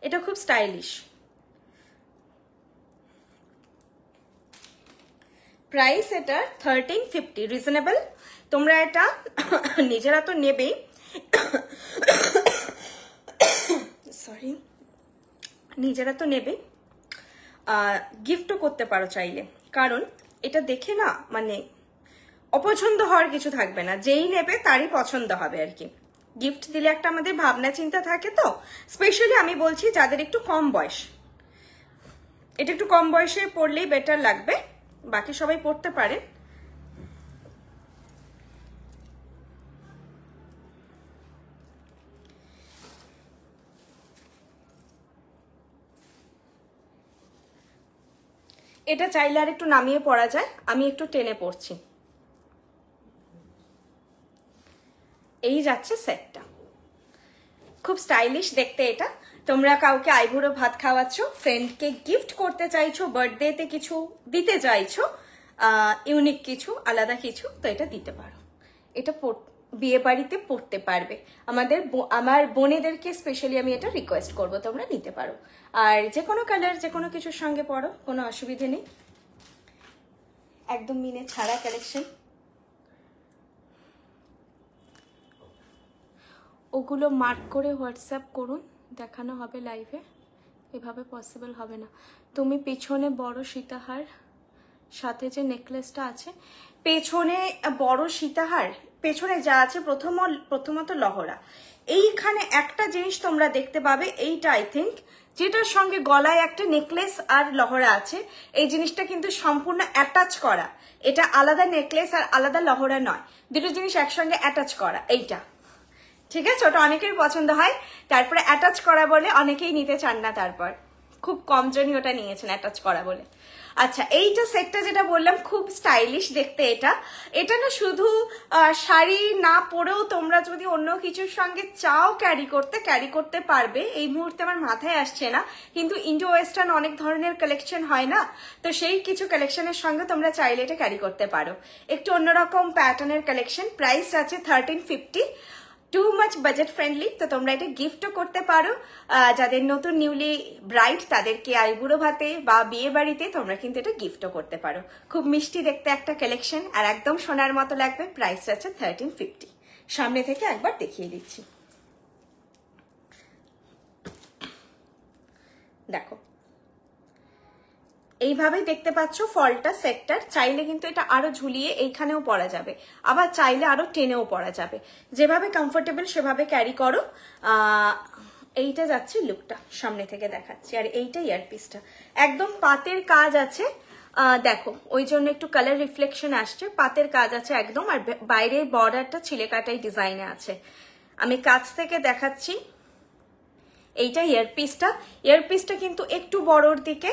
এটা খুব স্টাইলিশ, প্রাইস এটা 1350, রিজনেবল। তোমরা এটা নিজেরা তো নেবেই, সরি, নিজেরা তো নেবে, গিফটও করতে পারো চাইলে, কারণ এটা দেখে না মানে অপছন্দ হওয়ার কিছু থাকবে না, যেই নেবে তারই পছন্দ হবে আর কি। গিফট দিলে একটা আমাদের ভাবনা চিন্তা থাকে, তো স্পেশালি আমি বলছি যাদের একটু কম বয়স, এটা একটু কম বয়সে পড়লেই বেটার লাগবে, বাকি সবাই পড়তে পারে। এটা চাইলে আর একটু নামিয়ে পড়া যায়, আমি একটু টেনে পড়ছি। এই যাচ্ছে সেটটা, খুব স্টাইলিশ দেখতে এটা। তোমরা কাউকে আইবুড়ো ভাত খাওয়াচ্ছ, ফ্রেন্ডকে গিফট করতে চাইছো, বার্থডেতে কিছু দিতে চাইছো, ইউনিক কিছু, আলাদা কিছু, তো এটা দিতে পারো। এটা বিয়ে বাড়িতে পড়তে পারবে। আমার বোনেদেরকে স্পেশালি আমি এটা রিকোয়েস্ট করব, তোমরা নিতে পারো। আর যে কোনো কালার, যে কোনো কিছুর সঙ্গে পরো, কোনো অসুবিধে নেই। একদম মিনে ছাড়া কালেকশন, ওগুলো মার্ক করে হোয়াটসঅ্যাপ করুন, দেখানো হবে লাইভে, এভাবে পসিবল হবে না। তুমি পেছনে বড় সীতাহার সাথে যে নেকলেসটা আছে, পেছনে বড় সীতাহার, পেছনে যা আছে প্রথমত লহরা। এইখানে একটা জিনিস তোমরা দেখতে পাবে, এইটা আই থিঙ্ক যেটার সঙ্গে গলায় একটা নেকলেস আর লহরা আছে, এই জিনিসটা কিন্তু সম্পূর্ণ অ্যাটাচ করা, এটা আলাদা নেকলেস আর আলাদা লহরা নয়, দুটো জিনিস একসঙ্গে অ্যাটাচ করা এইটা, ঠিক আছে? ওটা অনেকের পছন্দ হয়, তারপরে অ্যাটাচ করা বলে অনেকেই নিতে চান না, তারপর খুব কম জনই ওটা নিয়েছেন অ্যাটাচ করা বলে। আচ্ছা, এইটা সেটটা যেটা বললাম খুব স্টাইলিশ দেখতে, এটা না শুধু শাড়ি না পরেও তোমরা যদি অন্য কিছুর সঙ্গে চাও ক্যারি করতে পারবে। এই মুহূর্তে আমার মাথায় আসছে না, কিন্তু ইন্ডো ওয়েস্টার্ন অনেক ধরনের কালেকশন হয় না, তো সেই কিছু কালেকশনের সঙ্গে তোমরা চাইলে এটা ক্যারি করতে পারো। একটু অন্যরকম প্যাটার্নের কালেকশন, প্রাইস আছে 1350, টু মাচ বাজেট ফ্রেন্ডলি, তো তোমরা এটা গিফটও করতে পারো যাদের নতুন নিউলি ব্রাইড তাদেরকে আইবুড়ো ভাতে বা বিয়ে বাড়িতে তোমরা কিন্তু এটা গিফটও করতে পারো। খুব মিষ্টি দেখতে একটা কালেকশন আর একদম সোনার মতো লাগবে। প্রাইস আছে 1350। সামনে থেকে একবার দেখিয়ে দিচ্ছি, দেখো এইভাবেই দেখতে পাচ্ছ ফলটা সেটটার। চাইলে কিন্তু এটা আরো ঝুলিয়ে এইখানেও পরা যাবে, আবার চাইলে আরো টেনেও পরা যাবে, যেভাবে কমফোর্টেবল সেভাবে ক্যারি করো। এইটা যাচ্ছে লুকটা, সামনে থেকে দেখাচ্ছি। আর এইটা ইয়ারপিসটা একদম পাতের কাজ আছে, দেখো ওই জন্য একটু কালার রিফ্লেকশন আসছে, পাতের কাজ আছে একদম। আর বাইরের বর্ডারটা ছিলে কাটাই ডিজাইনে আছে। আমি কাছ থেকে দেখাচ্ছি, এইটা ইয়ারপিসটা কিন্তু একটু বড়র দিকে,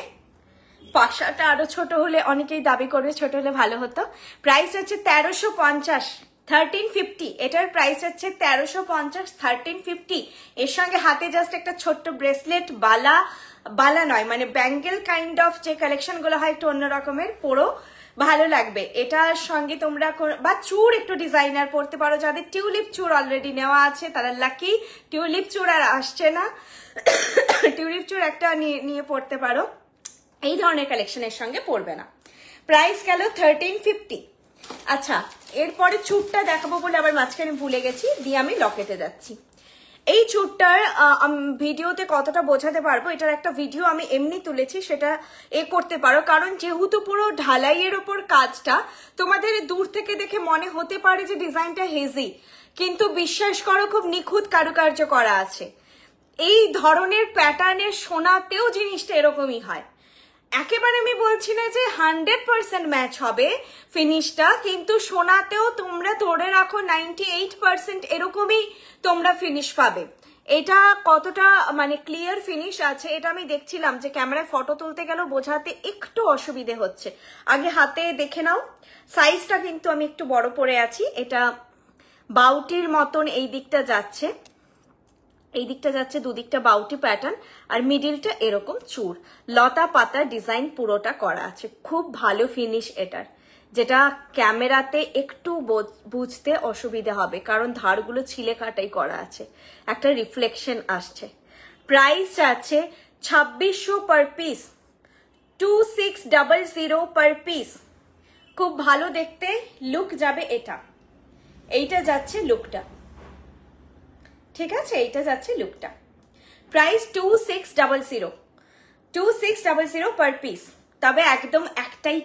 পাশাটা আরো ছোট হলে অনেকেই দাবি করবে ছোট হলে ভালো হতো। প্রাইস হচ্ছে 1350, 1350। এটার প্রাইস হচ্ছে 1350, 1350। এর সঙ্গে হাতে জাস্ট একটা ছোট্ট ব্রেসলেট, বালা নয় মানে ব্যাঙ্গেল কাইন্ড অফ যে কালেকশন গুলো হয় একটু অন্য রকমের, পরো ভালো লাগবে। এটার সঙ্গে তোমরা বা চূড় একটু ডিজাইনার পরতে পারো, যাদের টিউলিপ চূড় অলরেডি নেওয়া আছে তারা লাকি। টিউলিপ চূড় আর আসছে না, টিউলিপ চূড় একটা নিয়ে পড়তে পারো, এই ধরনের কালেকশনের সঙ্গে পড়বে না। প্রাইস গেল 1350। আচ্ছা, এরপরে চুড়টা দেখাবো বলে আবার মাঝখানে ভুলে গেছি, দিয়ে আমি লকেটে যাচ্ছি। এই চুড়টার ভিডিওতে কতটা বোঝাতে পারবো, এটার একটা ভিডিও আমি এমনি তুলেছি, সেটা করতে পারো। কারণ যেহেতু পুরো ঢালাইয়ের ওপর কাজটা, তোমাদের দূর থেকে দেখে মনে হতে পারে যে ডিজাইনটা হেজি, কিন্তু বিশ্বাস করো খুব নিখুঁত কারুকার্য করা আছে। এই ধরনের প্যাটার্নের সোনাতেও জিনিসটা এরকমই হয়। একেবারে আমি বলছি না যে 100% ম্যাচ হবে ফিনিশটা, কিন্তু সোনাতেও তোমরা ধরে রাখো 98% এরকমই তোমরা ফিনিশ পাবে। এটা কতটা মানে ক্লিয়ার ফিনিশ আছে এটা আমি দেখছিলাম যে ক্যামেরায় ফটো তুলতে গেলেও বোঝাতে একটু অসুবিধে হচ্ছে। আগে হাতে দেখে নাও। সাইজটা কিন্তু আমি একটু বড় পরে আছি, এটা বাউটির মতন এই দিকটা যাচ্ছে, এই দিকটা যাচ্ছে দুদিকটা বাউটি প্যাটার্ন, আর মিডিলটা এরকম চূড় লতা পাতা ডিজাইন পুরোটা করা আছে। খুব ভালো ফিনিশ এটার, যেটা ক্যামেরাতে একটু বুঝতে অসুবিধা হবে কারণ ধারগুলো ছিলে কাটাই করা আছে, একটা রিফ্লেকশন আসছে। প্রাইস আছে 2600 পার পিস, 2600 পার পিস। খুব ভালো দেখতে লুক যাবে এটা। এইটা যাচ্ছে লুকটা, ঠিক আছে, এইটা যাচ্ছে লুকটা। Price 2600 per piece. তবে একদম একটাই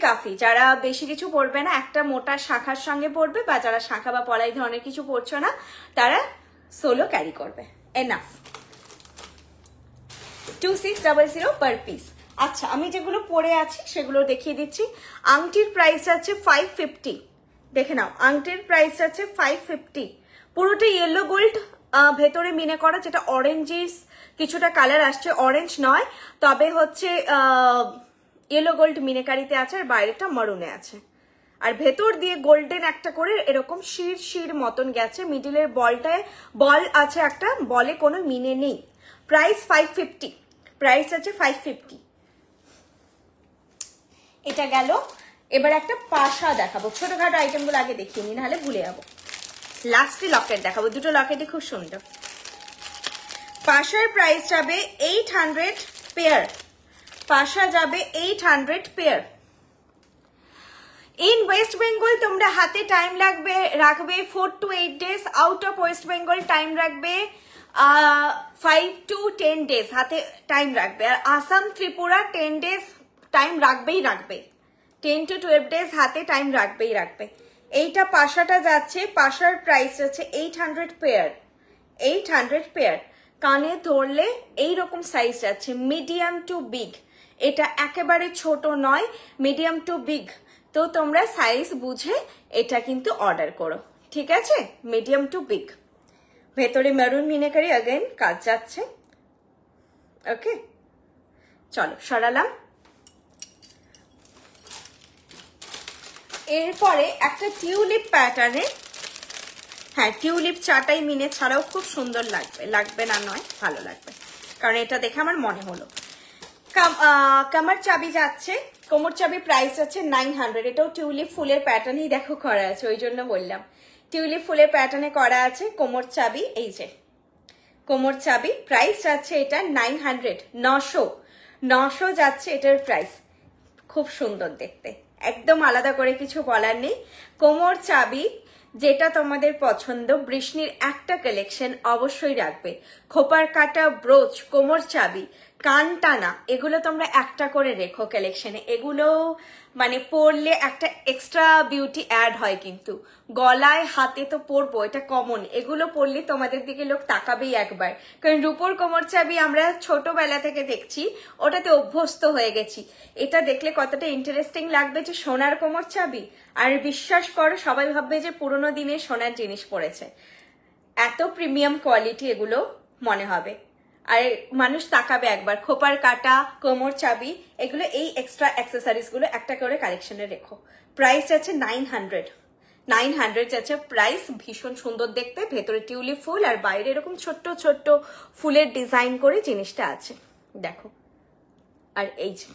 কাফি, যারা বেশি কিছু পরবে না, একটা মোটা শাখার সঙ্গে পরবে, বা যারা শাখা বা পলাই ধরনের কিছু পরছো না তারা সোলো ক্যারি করবে, এনাফ। 2600 per piece. আচ্ছা, আমি যেগুলো পরে আছি সেগুলো দেখিয়ে দিচ্ছি। আংটির প্রাইস আছে 550, দেখে নাও, আংটির প্রাইস আছে 550। পুরোটা ইয়েলো গোল্ড, ভেতরে মিনে করা, যেটা অরেঞ্জিস কিছুটা কালার আসছে, অরেঞ্জ নয় তবে হচ্ছে ইয়েলো গোল্ড মিনেকারিতে আছে, আর বাইরেটা মারুনে আছে, আর ভেতর দিয়ে গোল্ডেন একটা করে এরকম শির মতন গেছে। মিডিলের বলটায় বল আছে, একটা বলে কোনো মিনে নেই। প্রাইস 550, প্রাইস আছে 550। এটা গেল। এবার একটা পাশা দেখাবো, ছোটখাটো আইটেমগুলো আগে দেখিয়ে নি, নাহলে ভুলে যাবো। লাস্টে লকেট দেখাবো, দুটো লকেটই খুব সুন্দর। পাশার প্রাইস যাবে 800 পেয়ার, পাশা যাবে 800 পেয়ার। ইন ওয়েস্ট বেঙ্গল তোমরা হাতে টাইম রাখবে 4 to 8 days, out of West Bengal time রাখবে 5 to 10 days হাতে টাইম রাখবে। আর আসাম ত্রিপুরা 10 days টাইম রাখবেই রাখবে, 10 to 12 days হাতে টাইম রাখবেই রাখবে। এইটা পাশাটা যাচ্ছে, পাশার প্রাইস আছে 800 পেয়ার, 800 পেয়ার। কানে ধরলে এইরকম সাইজ যাচ্ছে, মিডিয়াম টু বিগ। এটা একেবারে ছোট নয়, মিডিয়াম টু বিগ। তো তোমরা সাইজ বুঝে এটা কিন্তু অর্ডার করো, ঠিক আছে? Medium to big. ভেতরে মেরুন মিনাকারি अगेन কাজ যাচ্ছে। ওকে, চলো সরালাম। এরপরে একটা টিউলিপ প্যাটার্নে, হ্যাঁ টিউলিপ চাটাই মিনে ছাড়াও খুব সুন্দর লাগবে, লাগবে না নয়, ভালো লাগবে, কারণ এটা দেখে আমার মনে হলো। কামার চাবি যাচ্ছে, কোমর চাবি প্রাইস আছে 900। এটাও টিউলিপ ফুলের প্যাটার্নই দেখো করা আছে, ওই জন্য বললাম টিউলিপ ফুলের প্যাটার্নে করা আছে। কোমর চাবি, এই যে কোমর চাবি, প্রাইস যাচ্ছে এটা 900, 900 যাচ্ছে এটার প্রাইস। খুব সুন্দর দেখতে, একদম আলাদা করে কিছু বলার নেই। কোমর চাবি যেটা তোমাদের পছন্দ, বৃষ্ণির একটা কালেকশন অবশ্যই রাখবে। খোপার কাটা ব্রোচ, কোমর চাবি, কান টানা, এগুলো তোমরা একটা করে রেখো কালেকশনে। এগুলো মানে পরলে একটা এক্সট্রা বিউটি অ্যাড হয়, কিন্তু গলায় হাতে তো পরবো, এটা কমন। এগুলো পরলে তোমাদের দিকে লোক তাকাবেই একবার, কারণ রূপোর কোমর চাবি আমরা ছোটবেলা থেকে দেখছি, ওটাতে অভ্যস্ত হয়ে গেছি। এটা দেখলে কতটা ইন্টারেস্টিং লাগবে যে সোনার কোমর চাবি, আর বিশ্বাস করো সবাই ভাববে যে পুরোনো দিনে সোনার জিনিস পড়েছে। এত প্রিমিয়াম কোয়ালিটি এগুলো মনে হবে, আর মানুষ তাকাবে একবার। খোপার কাটা, কোমর চাবি, এগুলো এই এক্সট্রা অ্যাক্সেসরিজ গুলো একটা করে কালেকশনে রেখো। প্রাইস আছে 900 যাচ্ছে প্রাইস। ভীষণ সুন্দর দেখতে, ভেতরে টিউলিপ ফুল আর বাইরে এরকম ছোট্ট ছোট্ট ফুলের ডিজাইন করে জিনিসটা আছে, দেখো। আর এই যে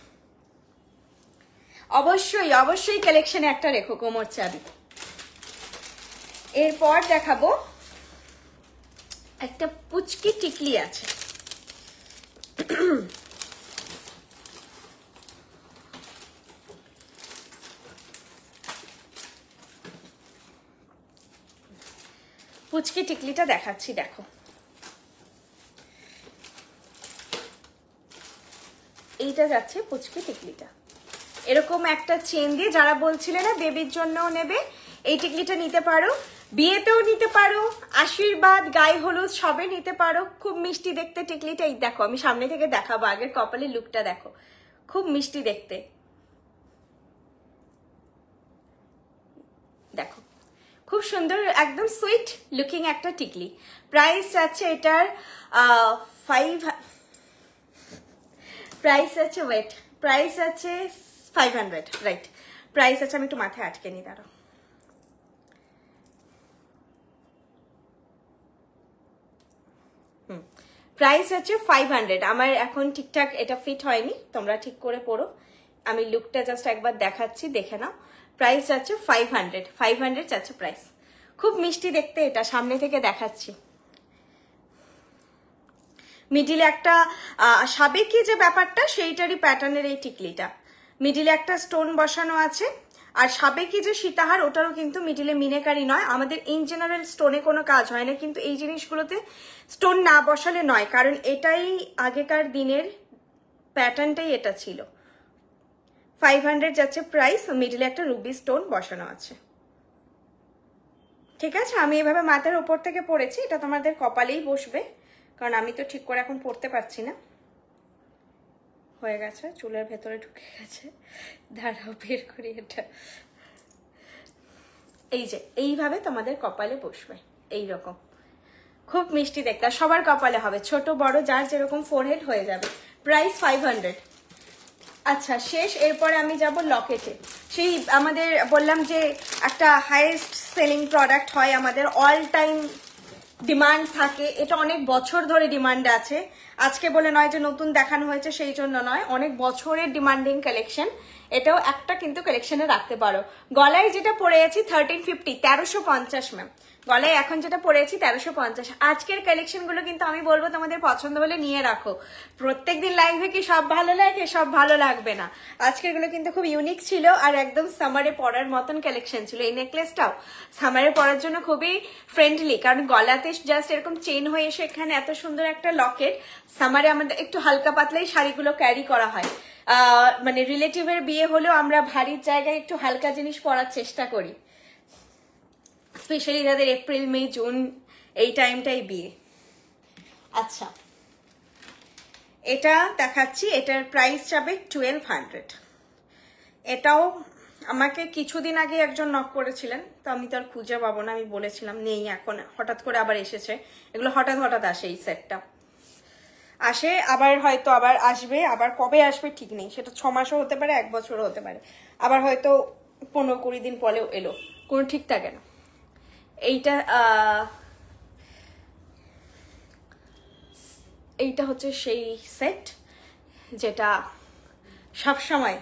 অবশ্যই অবশ্যই কালেকশনে একটা রেখো কোমর চাবি। এরপর দেখাবো একটা পুচকি টিকলি আছে, পুচকি টিকলিটা দেখাচ্ছি, দেখো। এইটা যাচ্ছে পুচকি টিকলিটা, এরকম একটা চেন দিয়ে। যারা বলছিলে না বেবির জন্য নেবে, এই টিকলিটা নিতে পারো, বিয়েতেও নিতে পারো, আশীর্বাদ, গায়ে হলুদ সবে নিতে পারো। খুব মিষ্টি দেখতে টিকলিটা। এই দেখো, আমি সামনে থেকে দেখাবো, আগের কপালের লুকটা দেখো, খুব মিষ্টি দেখতে, দেখো খুব সুন্দর, একদম সুইট লুকিং একটা টিকলি। প্রাইস আছে এটার 500, রাইট। প্রাইস আছে, আমি একটু মাথায় আটকে নি, দাঁড়াও। প্রাইস আছে 500। আমার এখন ঠিকঠাক এটা ফিট হয়নি, তোমরা ঠিক করে পড়ো। আমি লুকটা জাস্ট একবার দেখাচ্ছি, দেখে নাও। প্রাইস যাচ্ছে 500 যাচ্ছে প্রাইস। খুব মিষ্টি দেখতে এটা, সামনে থেকে দেখাচ্ছি। মিডিলে একটা সাবেকি যে ব্যাপারটা, সেইটারই প্যাটার্নের এই টিকলিটা। মিডিলে একটা স্টোন বসানো আছে, আর সাবেকি যে সীতাহার, ওটারও কিন্তু মিডিলে মিনেকারি নয়। আমাদের ইন জেনারেল স্টোনে কোনো কাজ হয় না, কিন্তু এই জিনিসগুলোতে স্টোন না বসালে নয়, কারণ এটাই আগেকার দিনের প্যাটার্নটাই এটা ছিল। 500 যাচ্ছে প্রাইস, মিডিলে একটা রুবি স্টোন বসানো আছে, ঠিক আছে? আমি এভাবে মাথার উপর থেকে পরেছি, এটা তোমাদের কপালেই বসবে, কারণ আমি তো ঠিক করে এখন পড়তে পারছি না। হয়ে গেছে, চুলের ভেতরে ঢুকে গেছে, দাঁড়াও বের করি এটা। এই যে এইভাবে তোমাদের কপালে বসবে, এইরকম খুব মিষ্টি দেখতে, সবার কপালে হবে, ছোট বড় যার যেরকম ফোরহেড হয়ে যাবে। প্রাইস 500। আচ্ছা শেষ, এরপরে আমি যাব লকেটে। সেই আমাদের বললাম যে একটা হাইয়েস্ট সেলিং প্রোডাক্ট হয়, আমাদের অল টাইম ডিমান্ড থাকে, এটা অনেক বছর ধরে ডিমান্ড আছে। আজকে বলে নয় যে নতুন দেখানো হয়েছে সেই জন্য নয়, অনেক বছরের ডিমান্ডিং কালেকশন। এটাও একটা কিন্তু কালেকশনে রাখতে পারো। গলায় যেটা পরে আছি 1350, 1350 ম্যাম, গলায় এখন যেটা পরেছি 1350। আজকের কালেকশন গুলো কিন্তু আমি বলবো তোমাদের পছন্দ হলে নিয়ে রাখো। প্রত্যেকদিন লাইভে কি সব ভালো লাগে? সব ভালো লাগবে না। আজকের গুলো কিন্তু খুব ইউনিক ছিল আর একদম সামারে পরার মতন কালেকশন ছিল। এই নেকলেসটাও সামারে পরার জন্য খুবই ফ্রেন্ডলি, কারণ গলাতে জাস্ট এরকম চেন হয়ে এসে এখানে এত সুন্দর একটা লকেট। সামারে আমাদের একটু হালকা পাতলাই শাড়িগুলো ক্যারি করা হয়, মানে রিলেটিভের বিয়ে হলেও আমরা ভারীর জায়গায় একটু হালকা জিনিস পরার চেষ্টা করি, স্পেশালি যাদের এপ্রিল মে জুন এই টাইমটাই বিয়ে। আচ্ছা, এটা দেখাচ্ছি, এটার প্রাইস যাবে 1200। এটাও আমাকে কিছুদিন আগে একজন নক করেছিলেন, তো আমি তো আর খুঁজে পাবো না, আমি বলেছিলাম নেই, এখন হঠাৎ করে আবার এসেছে। এগুলো হঠাৎ হঠাৎ আসে, এই সেটটা আসে আবার হয়তো আবার আসবে, আবার কবে আসবে ঠিক নেই, সেটা 6 মাসও হতে পারে, 1 বছরও হতে পারে, আবার হয়তো 15-20 দিন পরেও এলো, কোনো ঠিক থাকে না। এইটা হচ্ছে সেই সেট যেটা সবসময়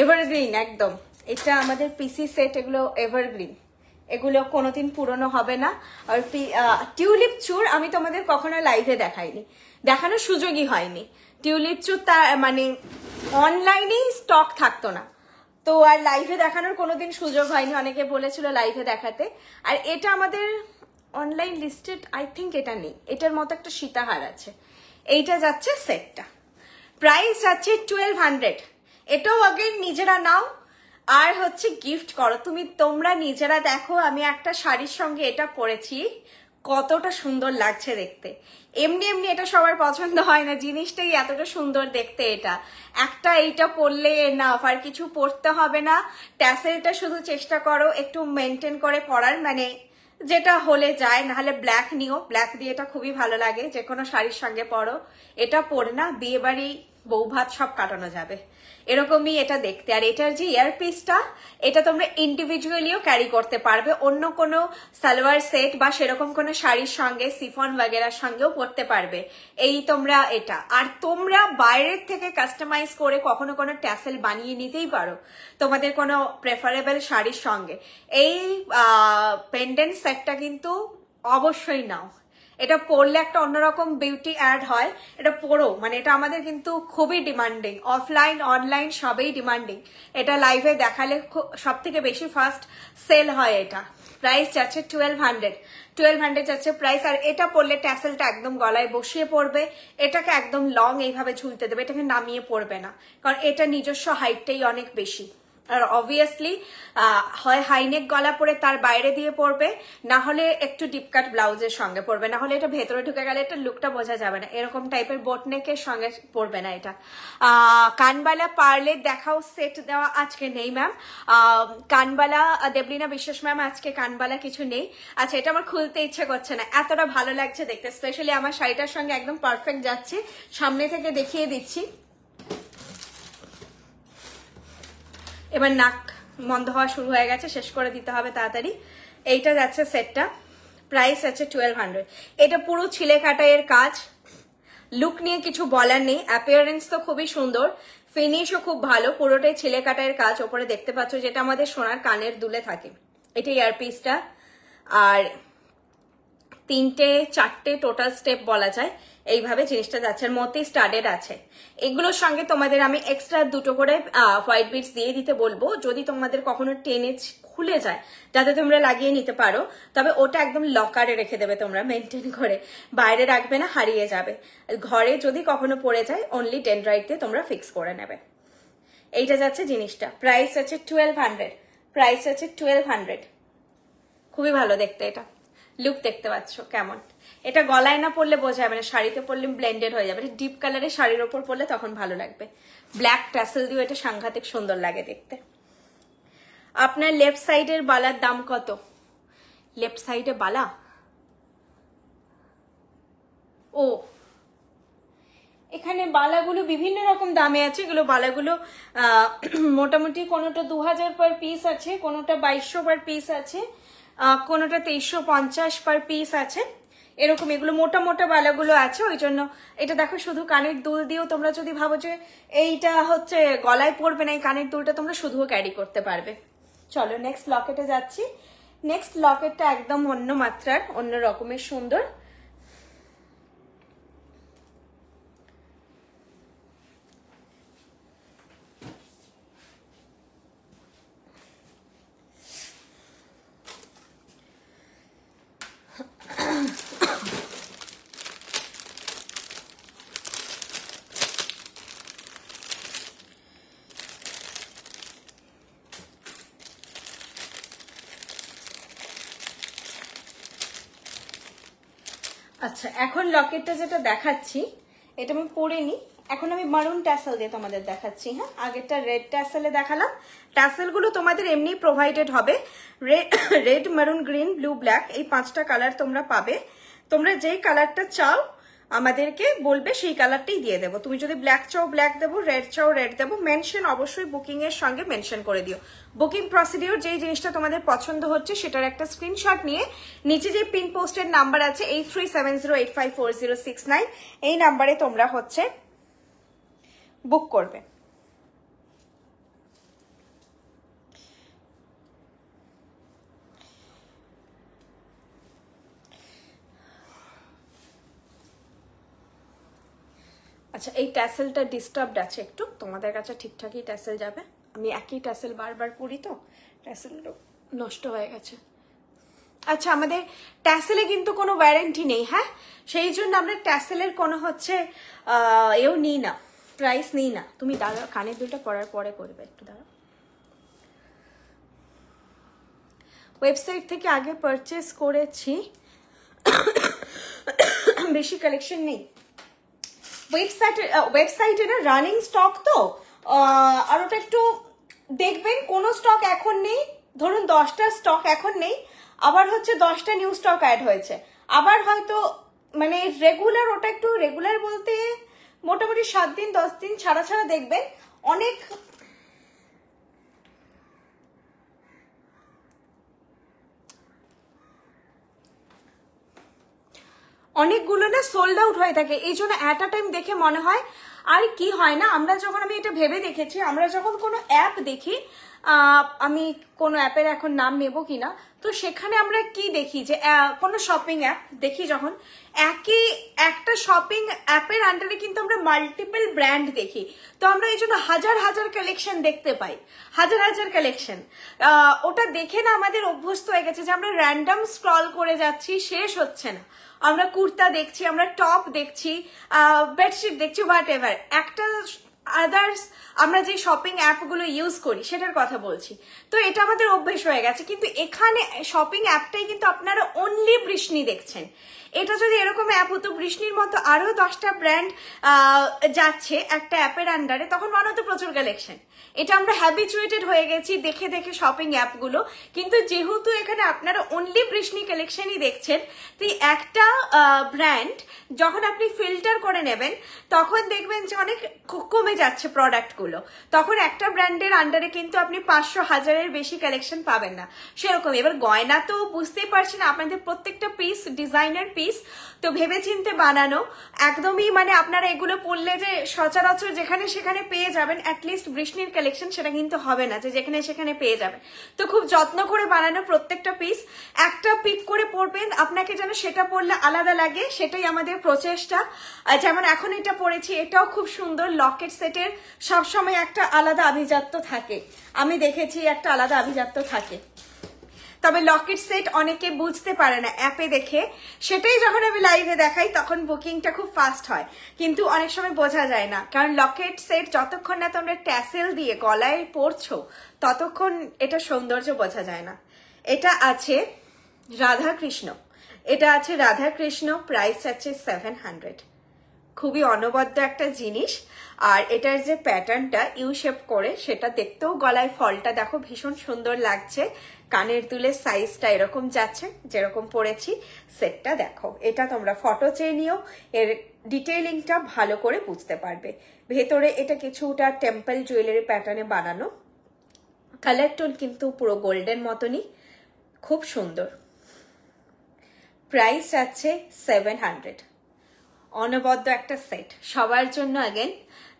এভারগ্রিন একদম। এটা আমাদের পিসি সেট, এগুলো এভারগ্রিন, এগুলো কোনোদিন পুরনো হবে না। আর টিউলিপ চূড় আমি তোমাদের কখনো লাইভে দেখাইনি, দেখানোর সুযোগই হয়নি। টিউলিপ চূড় তার মানে অনলাইনেই স্টক থাকতো না, তো আর লাইভে দেখানোর কোনোদিন সুযোগ হয়নি। অনেকে বলেছিল লাইভে দেখাতে। আর এটা আমাদের অনলাইন লিস্টেড, আই থিঙ্ক এটা নেই। এটার মতো একটা সীতাহার আছে। এইটা যাচ্ছে সেটটা, প্রাইস যাচ্ছে 1200। এটাও আগে নিজেরা নাও আর হচ্ছে গিফট করো। তোমরা নিজেরা দেখো, আমি একটা শাড়ির সঙ্গে এটা পরেছি, কতটা সুন্দর লাগছে দেখতে। এমনি এমনি এটা সবার পছন্দ হয় না, জিনিসটাই এতটা সুন্দর দেখতে। এইটা পরলে এনাফ, আর কিছু পরতে হবে না। ট্যাসেলটা শুধু চেষ্টা করো একটু মেনটেন করে পরার, মানে যেটা হলে যায়, নাহলে ব্ল্যাক নিও, ব্ল্যাক দিয়ে এটা খুবই ভালো লাগে, যে কোনো শাড়ির সঙ্গে পরো। এটা পরে না বিয়ে বাড়ি বউ ভাত সব কাটানো যাবে, এরকমই এটা দেখতে। আর এটার যে ইয়ারপিসটা, এটা তোমরা ইন্ডিভিজুয়ালিও ক্যারি করতে পারবে, অন্য কোনো সালোয়ার সেট বা সেরকম কোনো শাড়ির সঙ্গে, সিফন ওয়াগেরার সঙ্গেও পরতে পারবে। এই তোমরা এটা, আর তোমরা বাইরের থেকে কাস্টমাইজ করে কখনো কোনো ট্যাসেল বানিয়ে নিতেই পারো তোমাদের কোনো প্রেফারেবল শাড়ির সঙ্গে। এই পেন্ডেন্ট সেটটা কিন্তু অবশ্যই নাও, এটা পরলে একটা অন্যরকম বিউটি অ্যাড হয়। এটা পরো, মানে এটা আমাদের কিন্তু খুবই ডিমান্ডিং, অফলাইন অনলাইন সবেই ডিমান্ডিং। এটা লাইভে দেখালে সব থেকে বেশি ফাস্ট সেল হয়। এটা প্রাইস যাচ্ছে 1200 যাচ্ছে প্রাইস। আর এটা পরলে ট্যাসেলটা একদম গলায় বসিয়ে পড়বে, এটাকে একদম লং এইভাবে ঝুলতে দেবে, এটাকে নামিয়ে পড়বে না, কারণ এটা নিজস্ব হাইটটাই অনেক বেশি। আর অবভিয়াসলি হয় হাইনেক গলা পরে তার বাইরে দিয়ে পরবে, না হলে একটু ডিপ কাট ব্লাউজের সঙ্গে পরবে, না হলে এটা ভেতরে ঢুকে গেলে এটা লুকটা বোঝা যাবে না। এরকম টাইপের বোটনেকের সঙ্গে পরবে না এটা। কানবালা পার্লের দেখাও সেট দেওয়া আজকে নেই ম্যাম। কানবালা দেবলীনা বিশ্বাস ম্যাম, আজকে কানবালা কিছু নেই। আচ্ছা, এটা আমার খুলতে ইচ্ছে করছে না, এতটা ভালো লাগছে দেখতে, স্পেশালি আমার শাড়িটার সঙ্গে একদম পারফেক্ট যাচ্ছে। সামনে থেকে দেখিয়ে দিচ্ছি। এবার নাক বন্ধ হওয়া শুরু হয়ে গেছে, শেষ করে দিতে হবে তাড়াতাড়ি। এইটা যাচ্ছে সেটটা, প্রাইস আছে 1200। এটা পুরো ছিলে কাটাইয়ের কাজ, লুক নিয়ে কিছু বলার নেই। অ্যাপিয়ারেন্স তো খুবই সুন্দর, ফিনিশও খুব ভালো, পুরোটাই ছিলে কাটাইয়ের কাজ। ওপরে দেখতে পাচ্ছ যেটা আমাদের সোনার কানের দুলে থাকে, এটা ইয়ারপিসটা। আর 3-4টে টোটাল স্টেপ বলা যায়, এইভাবে জিনিসটা যাচ্ছে। মধ্যে স্টাডেড আছে। এগুলোর সঙ্গে তোমাদের আমি এক্সট্রা 2টো করে হোয়াইট বিটস দিয়ে দিতে বলবো, যদি তোমাদের কখনো টেনে খুলে যায়, যাতে তোমরা লাগিয়ে নিতে পারো। তবে ওটা একদম লকারে রেখে দেবে তোমরা, মেনটেন করে, বাইরে রাখবে না, হারিয়ে যাবে। ঘরে যদি কখনো পড়ে যায়, অনলি ডেনড্রাইট দিয়ে তোমরা ফিক্স করে নেবে। এইটা যাচ্ছে জিনিসটা, প্রাইস আছে 1200। খুবই ভালো দেখতে, এটা লুক দেখতে পাচ্ছ কেমন। এটা গলায় না পরলে বোঝা যাবে না, শাড়িতে পরলে ব্লেন্ডেড হয়ে যাবে। ডিপ কালারের শাড়ির ওপর পরলে তখন ভালো লাগবে। ব্ল্যাক ট্যাসেল দিয়ে এটা সাংঘাতিক সুন্দর লাগে দেখতে। আপনার লেফট সাইডের বালার দাম কত? লেফট সাইডে বালা, ও এখানে বালাগুলো বিভিন্ন রকম দামে আছে। এগুলো বালাগুলো মোটামুটি কোনোটা 2000 পার পিস আছে, কোনোটা 2200 পার পিস আছে, কোনোটা 2350 পার পিস আছে, এরকম। এগুলো মোটা মোটা বালাগুলো আছে, ওই জন্য এটা দেখো। শুধু কানের দুল দিয়েও তোমরা যদি ভাবো যে এইটা হচ্ছে গলায় পড়বে না, এই কানের দুলটা তোমরা শুধুও ক্যারি করতে পারবে। চলো নেক্সট লকেটে যাচ্ছি। নেক্সট লকেটটা একদম অন্য মাত্রার, অন্য রকমের সুন্দর। আচ্ছা, এখন লকেটটা যেটা দেখাচ্ছি এটা আমি পরে নি। এখন আমি মারুন ট্যাসেল দিয়ে তোমাদের দেখাচ্ছি। হ্যাঁ, আগেরটা রেড ট্যাসেলে দেখালাম। ট্যাসেলগুলো তোমাদের এমনি প্রোভাইডেড হবে। রেড, মারুন, গ্রিন, ব্লু, ব্ল্যাক, এই 5টা কালার তোমরা পাবে। তোমরা যেই কালারটা চাও আমাদেরকে বলবে, সেই কালারটাই দিয়ে দেবো। তুমি যদি ব্ল্যাক চাও ব্ল্যাক দেবো, রেড চাও রেড দেবো। মেনশন অবশ্যই বুকিং এর সঙ্গে মেনশন করে দিও। বুকিং প্রসিডিওর, যেই জিনিসটা তোমাদের পছন্দ হচ্ছে সেটার একটা স্ক্রিনশট নিয়ে নিচে যে পিন পোস্টের নাম্বার আছে 8370854069, এই নাম্বারে তোমরা হচ্ছে বুক করবে। আচ্ছা, এই ট্যাসেলটা ডিস্টার্বড আছে একটু, তোমাদের কাছে ঠিকঠাকই ট্যাসেল যাবে। আমি একই ট্যাসেল বারবার পরি তো ট্যাসেলটা নষ্ট হয়ে গেছে। আচ্ছা, আমাদের ট্যাসেলে কিন্তু কোনো ওয়ারেন্টি নেই। হ্যাঁ, সেই জন্য আমরা ট্যাসেলের কোনো হচ্ছে এও নিই না, প্রাইস নিই না। তুমি দাঁড়া, কানের দুলটা পরার পরে করবে, একটু দাঁড়া। ওয়েবসাইট থেকে আগে পারচেস করেছি, বেশি কালেকশন নেই ওয়েবসাইটে না, রানিং স্টক তো। আর ওটা একটু দেখবেন, কোনো স্টক এখন নেই। ধরুন 10টা স্টক এখন নেই, আবার হচ্ছে 10টা নিউ স্টক অ্যাড হয়েছে। আবার হয়তো মানে রেগুলার, ওটা একটু রেগুলার বলতে মোটামুটি 7 দিন 10 দিন ছাড়া ছাড়া দেখবেন অনেকগুলো না সোল্ড আউট হয়ে থাকে। এই জন্য অ্যাট আ টাইম দেখে মনে হয়। আর কি হয় না, আমরা যখন, আমি এটা ভেবে দেখেছি, আমরা যখন কোনো অ্যাপ দেখি, আমি কোনো অ্যাপের এখন নাম নেব কিনা, তো সেখানে আমরা কি দেখি যে কোনো শপিং অ্যাপ দেখি, যখন একটা শপিং অ্যাপের আন্ডারে কিন্তু আমরা মাল্টিপল ব্র্যান্ড দেখি। তো আমরা এই জন্য হাজার হাজার কালেকশন দেখতে পাই, হাজার হাজার কালেকশন। ওটা দেখে না আমাদের অভ্যস্ত হয়ে গেছে যে আমরা র্যান্ডম স্ক্রল করে যাচ্ছি, শেষ হচ্ছে না। আমরা কুর্তা দেখছি, আমরা টপ দেখছি, বেডশিট দেখছি, হোয়াট এভার। একটা আদার্স আমরা যে শপিং অ্যাপগুলো ইউজ করি সেটার কথা বলছি। তো এটা আমাদের অভ্যেস হয়ে গেছে। কিন্তু এখানে শপিং অ্যাপটাই কিন্তু আপনারা অনলি বৃষ্ণি দেখছেন। এটা যদি এরকম অ্যাপ হতো, বৃষ্ণির মতো আরো 10টা ব্র্যান্ড যাচ্ছে একটা অ্যাপের আন্ডারে, তখন মনে হতো প্রচুর কালেকশন। এটা আমরা হ্যাবিচুয়েটেড হয়ে গেছি দেখে দেখে শপিং অ্যাপগুলো। কিন্তু যেহেতু এখানে আপনারা অনলি বৃষ্ণি কালেকশনই দেখছেন, তো একটা ব্র্যান্ড যখন আপনি ফিল্টার করে নেবেন তখন দেখবেন যে অনেক কমে যাচ্ছে প্রোডাক্টগুলো। তখন একটা ব্র্যান্ডের আন্ডারে কিন্তু আপনি 500-1000-এর বেশি কালেকশন পাবেন না। সেরকম এবার গয়না তো বুঝতেই পারছেন, আপনাদের প্রত্যেকটা পিস ডিজাইনার পিস, তো ভেবেচিন্তে বানানো। একদমই মানে আপনারা এগুলো পড়লে যে সচরাচর যেখানে সেখানে পেয়ে যাবেন অ্যাটলিস্ট বৃষ্ণির কালেকশন, সেটা কিন্তু হবে না যে যেখানে সেখানে পেয়ে যাবেন। তো খুব যত্ন করে বানানো প্রত্যেকটা পিস, একটা পিক করে পরবেন, আপনাকে যেন সেটা পরলে আলাদা লাগে, সেটাই আমাদের প্রচেষ্টা। যেমন এখন এটা পরেছি, এটাও খুব সুন্দর। লকেট সেটের সবসময় একটা আলাদা আভিজাত্য থাকে, আমি দেখেছি একটা আলাদা আভিজাত্য থাকে। তবে লকেট সেট অনেকে বুঝতে পারে না অ্যাপে দেখে, সেটাই যখন আমি লাইভে দেখাই তখন বুকিংটা খুব ফাস্ট হয়, কিন্তু অনেক সময় বোঝা যায় না। কারণ লকেট সেট যতক্ষণ না তোমরা ট্যাসেল দিয়ে গলায় পরছো ততক্ষণ এটা সৌন্দর্য বোঝা যায় না। এটা আছে রাধাকৃষ্ণ, এটা আছে রাধাকৃষ্ণ, প্রাইস আছে 700। খুবই অনবদ্য একটা জিনিস। আর এটার যে প্যাটার্নটা ইউ শেপ করে, সেটা দেখতেও, গলায় ফলটা দেখো ভীষণ সুন্দর লাগছে। কানের দুলের সাইজটা এরকম যাচ্ছে, যেরকম পরেছি। সেটটা দেখো, এটা তোমরা ফটো চেয়ে নিও, এর ডিটেইলিংটা ভালো করে বুঝতে পারবে। ভেতরে এটা কিছুটা টেম্পল জুয়েলারি প্যাটার্নে বানানো, কালার টোন কিন্তু পুরো গোল্ডেন মতনই, খুব সুন্দর। প্রাইস আছে 700। অনবদ্য একটা সেট, সবার জন্য। অ্যাগেন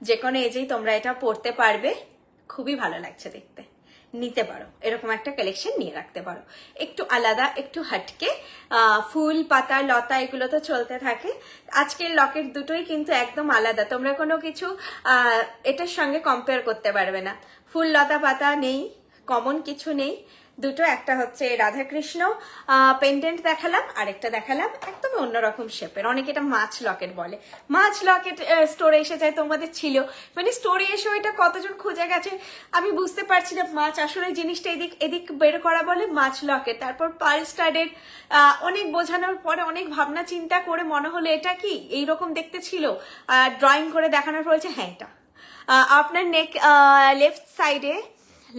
যে কোনো এজেই তোমরা এটা পরতে পারবে, খুবই ভালো লাগছে দেখতে। নিতে পারো, এরকম একটা কালেকশন নিয়ে রাখতে পারো, একটু আলাদা, একটু হাটকে। ফুল পাতা লতা এগুলো তো চলতে থাকে, আজকের লকেট দুটোই কিন্তু একদম আলাদা, তোমরা কোনো কিছু এটার সঙ্গে কম্পেয়ার করতে পারবে না। ফুল লতা পাতা নেই, কমন কিছু নেই, দুটো, একটা হচ্ছে রাধাকৃষ্ণ পেন্ডেন্ট দেখালাম, আরেকটা দেখালাম একদম অন্যরকম শেপের, অনেকে এটা মাছ লকেট বলে। মাছ লকেট স্টোরে এসে যায়, তোমাদের ছিল, মানে স্টোরে এসেও এটা কতজন খুঁজে গেছে আমি বুঝতে পারছি না। মাছ আসলে জিনিসটা এদিক এদিক বের করা বলে মাছ লকেট। তারপর পার্ল স্টাডের অনেক বোঝানোর পরে, অনেক ভাবনা চিন্তা করে মনে হলো এটা কি এইরকম দেখতে ছিল, ড্রয়িং করে দেখানোর পর হচ্ছে হ্যাঁ এটা। আপনার নেক লেফট সাইডে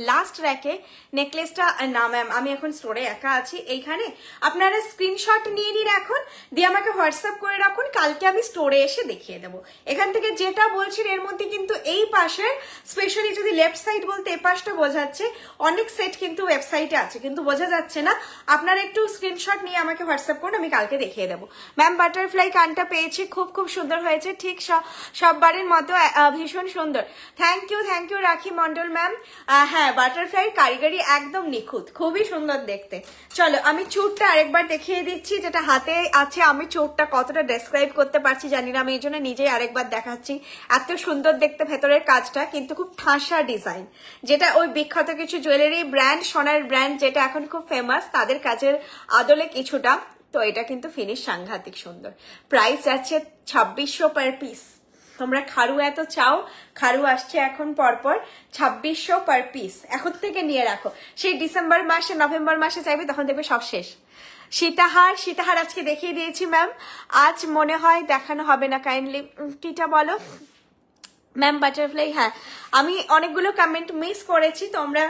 লাস্ট র্যাকে নেকলেসটা না ম্যাম, আমি এখন স্টোরে একা আছি, এইখানে আপনারা স্ক্রিনশট নিয়ে নিন এখন, দিয়ে আমাকে হোয়াটসঅ্যাপ করে রাখুন, কালকে আমি স্টোরে এসে দেখিয়ে দেবো। এখান থেকে যেটা বলছেন এর মধ্যে কিন্তু এই পাশের, স্পেশালি যদি লেফট সাইড বলতে এই পাশটা বোঝাচ্ছে, অনেক সেট কিন্তু ওয়েবসাইটে আছে কিন্তু বোঝা যাচ্ছে না, আপনারা একটু স্ক্রিনশট নিয়ে আমাকে হোয়াটসঅ্যাপ করুন, আমি কালকে দেখিয়ে দেবো। ম্যাম বাটারফ্লাই কানটা পেয়েছি, খুব খুব সুন্দর হয়েছে, ঠিক সববারের মতো ভীষণ সুন্দর। থ্যাংক ইউ রাখি মন্ডল ম্যাম। হ্যাঁ, বাটারফ্লাই কারিগরি একদম নিখুঁত, খুবই সুন্দর দেখতে। চলো আমি চুরটা আরেকবার দেখিয়ে দিচ্ছি, যেটা হাতে আছে। আমি চুরটা কতটা ডেসক্রাইব করতে পারছি জানি না, আমি এই জন্য নিজেই আরেকবার দেখাচ্ছি। এত সুন্দর দেখতে ভেতরের কাজটা, কিন্তু খুব ঠাসা ডিজাইন, যেটা ওই বিখ্যাত কিছু জুয়েলারি ব্র্যান্ড, সোনার ব্র্যান্ড যেটা এখন খুব ফেমাস, তাদের কাজের আদলে কিছুটা। তো এটা কিন্তু ফিনিশ সাংঘাতিক সুন্দর। প্রাইস যাচ্ছে 2600 পার পিস। তোমরা খারু এত চাও, খারু আসছে এখন পরপর 2600 পার পিস, এখন থেকে নিয়ে রাখো। সেই ডিসেম্বর মাসে নভেম্বর মাসে চাইবে, তখন দেখবে সব শেষ। সীতাহার আজকে দেখিয়ে দিয়েছি ম্যাম, আজ মনে হয় দেখানো হবে না, কাইন্ডলি কিটা বলো ম্যাম। বাটারফ্লাই, হ্যাঁ আমি অনেকগুলো কমেন্ট মিস করেছি, তোমরা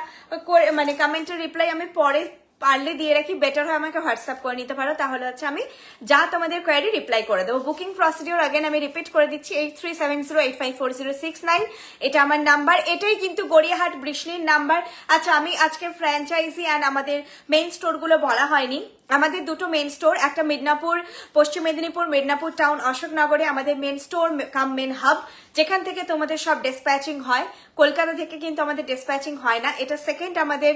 মানে কমেন্টের রিপ্লাই আমি পরে পারলে দিয়ে রাখি, বেটার হয় আমাকে হোয়াটসঅ্যাপ করে নিতে পারো, তাহলে হচ্ছে আমি যা তোমাদের কোয়ারি রিপ্লাই করে দেবো। বুকিং প্রসিডিওর আগেন আমি রিপিট করে দিচ্ছি, 8370854069, এটা আমার নাম্বার, এটাই কিন্তু গড়িয়াহাট বৃষ্ণির নাম্বার। আচ্ছা, আমি আজকে ফ্র্যাঞ্চাইজি অ্যান্ড আমাদের মেইন স্টোরগুলো বলা হয়নি। আমাদের দুটো মেইন স্টোর, একটা মিদনাপুর পশ্চিম মেদিনীপুর মিদনাপুর টাউন অশোকনগরে আমাদের মেইন স্টোর কাম মেইন হাব, যেখান থেকে তোমাদের সব ডিসপ্যাচিং হয়। কলকাতা থেকে কিন্তু আমাদের ডিসপ্যাচিং হয় না। এটা সেকেন্ড আমাদের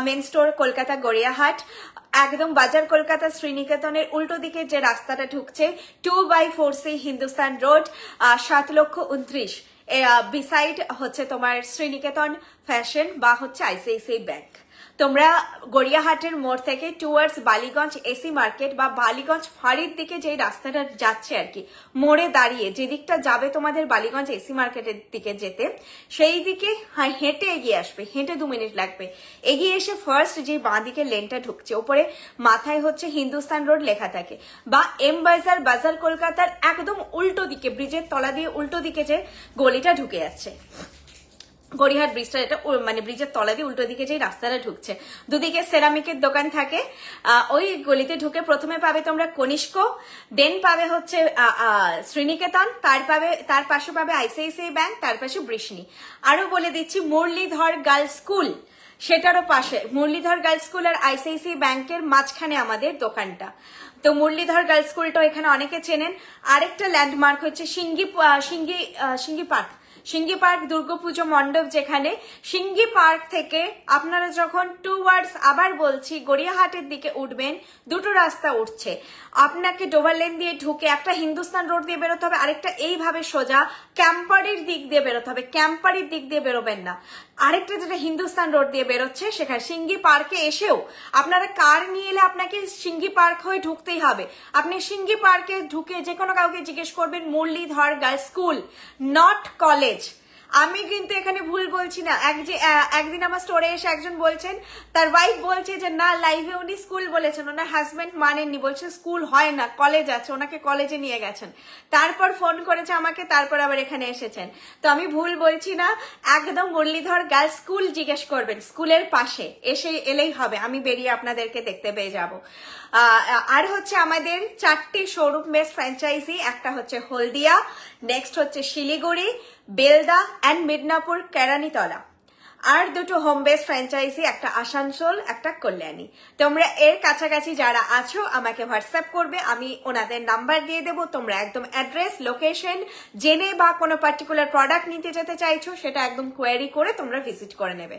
মেইন স্টোর কলকাতা গড়িয়াহাট, একদম বাজার কলকাতা শ্রীনিকেতনের উল্টো দিকে যে রাস্তাটা ঢুকছে 2/4C হিন্দুস্তান রোড, 7,29,000 বিসাইড হচ্ছে তোমার শ্রীনিকেতন ফ্যাশন বা হচ্ছে আইসিআইসিআই ব্যাংক। তোমরা গড়িয়াহাটের মোড় থেকে টুয়ার্ডস বালিগঞ্জ এসি মার্কেট বা বালিগঞ্জ ফাঁড়ির দিকে যে রাস্তাটা যাচ্ছে আর কি, মোড়ে দাঁড়িয়ে যে দিকটা যাবে তোমাদের বালিগঞ্জ এসি মার্কেটের দিকে যেতে, সেই দিকে হেঁটে এগিয়ে আসবে, হেঁটে 2 মিনিট লাগবে। এগিয়ে এসে ফার্স্ট যে বাঁ দিকে লেনটা ঢুকছে, ওপরে মাথায় হচ্ছে হিন্দুস্তান রোড লেখা থাকে, বা এম বাজার, বাজার কলকাতার একদম উল্টো দিকে, ব্রিজের তলা দিয়ে উল্টো দিকে যে গলিটা ঢুকে যাচ্ছে, গড়িয়াহাট ব্রিজটা, এটা মানে ব্রিজের তলা দিয়ে উল্টো দিকে যে রাস্তাটা ঢুকছে, দুদিকে সেরামিকের দোকান থাকে। ওই গলিতে ঢুকে প্রথমে পাবে তোমরা কনিষ্ক, দেন পাবে হচ্ছে শ্রীনিকেতন, তার পাশে পাবে আইসিআইসিআই ব্যাংক, তার পাশে বৃষ্ণি। আরো বলে দিচ্ছি মুরলীধর গার্লস স্কুল, সেটারও পাশে মুরলীধর গার্লস স্কুল আর আইসিআইসিআই ব্যাংকের মাঝখানে আমাদের দোকানটা। তো মুরলীধর গার্লস স্কুলটা এখানে অনেকে চেনেন। আরেকটা ল্যান্ডমার্ক হচ্ছে সিঙ্গি পার্ক দুর্গাপুজো মণ্ডপ, যেখানে সিঙ্গি পার্ক থেকে আপনারা যখন টুয়ার্ডস, আবার বলছি, গড়িয়াহাটের দিকে উঠবেন, দুটো রাস্তা উঠছে, আপনাকে ডোভার লেন দিয়ে ঢুকে একটা হিন্দুস্তান রোড দিয়ে বেরোতে হবে, আরেকটা এইভাবে সোজা ক্যাম্পারির দিক দিয়ে বেরোতে হবে, ক্যাম্পারির দিক দিয়ে বেরোবেন না, আরেকটা যেটা হিন্দুস্তান রোড দিয়ে বেরোচ্ছে, সেখানে সিঙ্গি পার্কে এসেও আপনারা কার নিয়ে এলে আপনাকে সিঙ্গি পার্ক হয়ে ঢুকতেই হবে। আপনি সিঙ্গি পার্কে ঢুকে যে কোনো কাউকে জিজ্ঞেস করবেন Muralidhar girls school, not college. আমি কিন্তু এখানে ভুল বলছি না। একদিন আমার স্টোরে এসে একজন বলছেন, তার ওয়াইফ বলছে যে না, লাইভে উনি স্কুল বলেছেন, ওনার হাজবেন্ড মানেননি, বলছে স্কুল হয় না, কলেজ আছে, ওনাকে কলেজে নিয়ে গেছেন, তারপর ফোন করেছে আমাকে, তারপর আবার এখানে এসেছেন। তো আমি ভুল বলছি না, একদম মুরলীধর গার্লস স্কুল জিজ্ঞেস করবেন, স্কুলের পাশে এলেই হবে, আমি বেরিয়ে আপনাদেরকে দেখতে পেয়ে যাব। আর হচ্ছে আমাদের 4টি শোরুম বেস ফ্র্যাঞ্চাইজি, একটা হচ্ছে হলদিয়া, নেক্সট হচ্ছে শিলিগুড়ি, বেলদা অ্যান্ড মিদনাপুর কেরানীতলা, আর দুটো হোম বেস ফ্র্যাঞ্চাইজি, একটা আসানসোল, একটা কল্যাণী। তোমরা এর কাছাকাছি যারা আছো আমাকে হোয়াটসঅ্যাপ করবে, আমি ওনাদের নাম্বার দিয়ে দেবো। তোমরা একদম অ্যাড্রেস, লোকেশন জেনে বা কোনো পার্টিকুলার প্রোডাক্ট নিতে যেতে চাইছো সেটা একদম কোয়ারি করে তোমরা ভিজিট করে নেবে।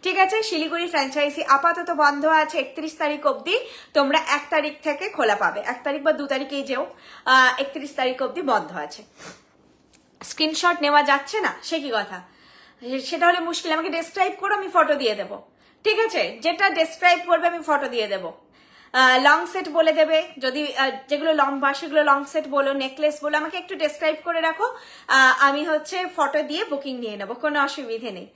ঠিক আছে, শিলিগুড়ি ফ্র্যাঞ্চাইজি আপাতত বন্ধ আছে 31 তারিখ অবধি। তোমরা 1 তারিখ থেকে খোলা পাবে, 1 তারিখ বা 2 তারিখেই যেও, 31 তারিখ অবধি বন্ধ আছে। স্ক্রিনশট নেওয়া যাচ্ছে না, সে কি কথা? সেটা হলে মুশকিল। আমাকে ডেসক্রাইব করো, আমি ফটো দিয়ে দেবো। ঠিক আছে, যেটা ডেসক্রাইব করবে আমি ফটো দিয়ে দেবো। লং সেট বলে দেবে, যদি যেগুলো লম্বা সেগুলো লং সেট বলো, নেকলেস বলো, আমাকে একটু ডেসক্রাইব করে রাখো, আমি হচ্ছে ফটো দিয়ে বুকিং নিয়ে নেবো, কোনো অসুবিধে নেই।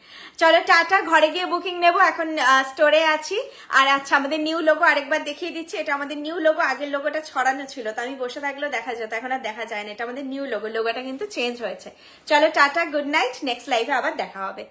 চলো টাটা, ঘরে গিয়ে বুকিং নেবো, এখন স্টোরে আছি। আর আচ্ছা, আমাদের নিউ লোগো আরেকবার দেখিয়ে দিচ্ছি, এটা আমাদের নিউ লোগো। আগের লোগোটা ছড়ানো ছিল, তো আমি বসে থাকলেও দেখা যেত, এখন আর দেখা যায় না। এটা আমাদের নিউ লোগো, লোগোটা কিন্তু চেঞ্জ হয়েছে। চলো টাটা, গুড নাইট, নেক্সট লাইভে আবার দেখা হবে।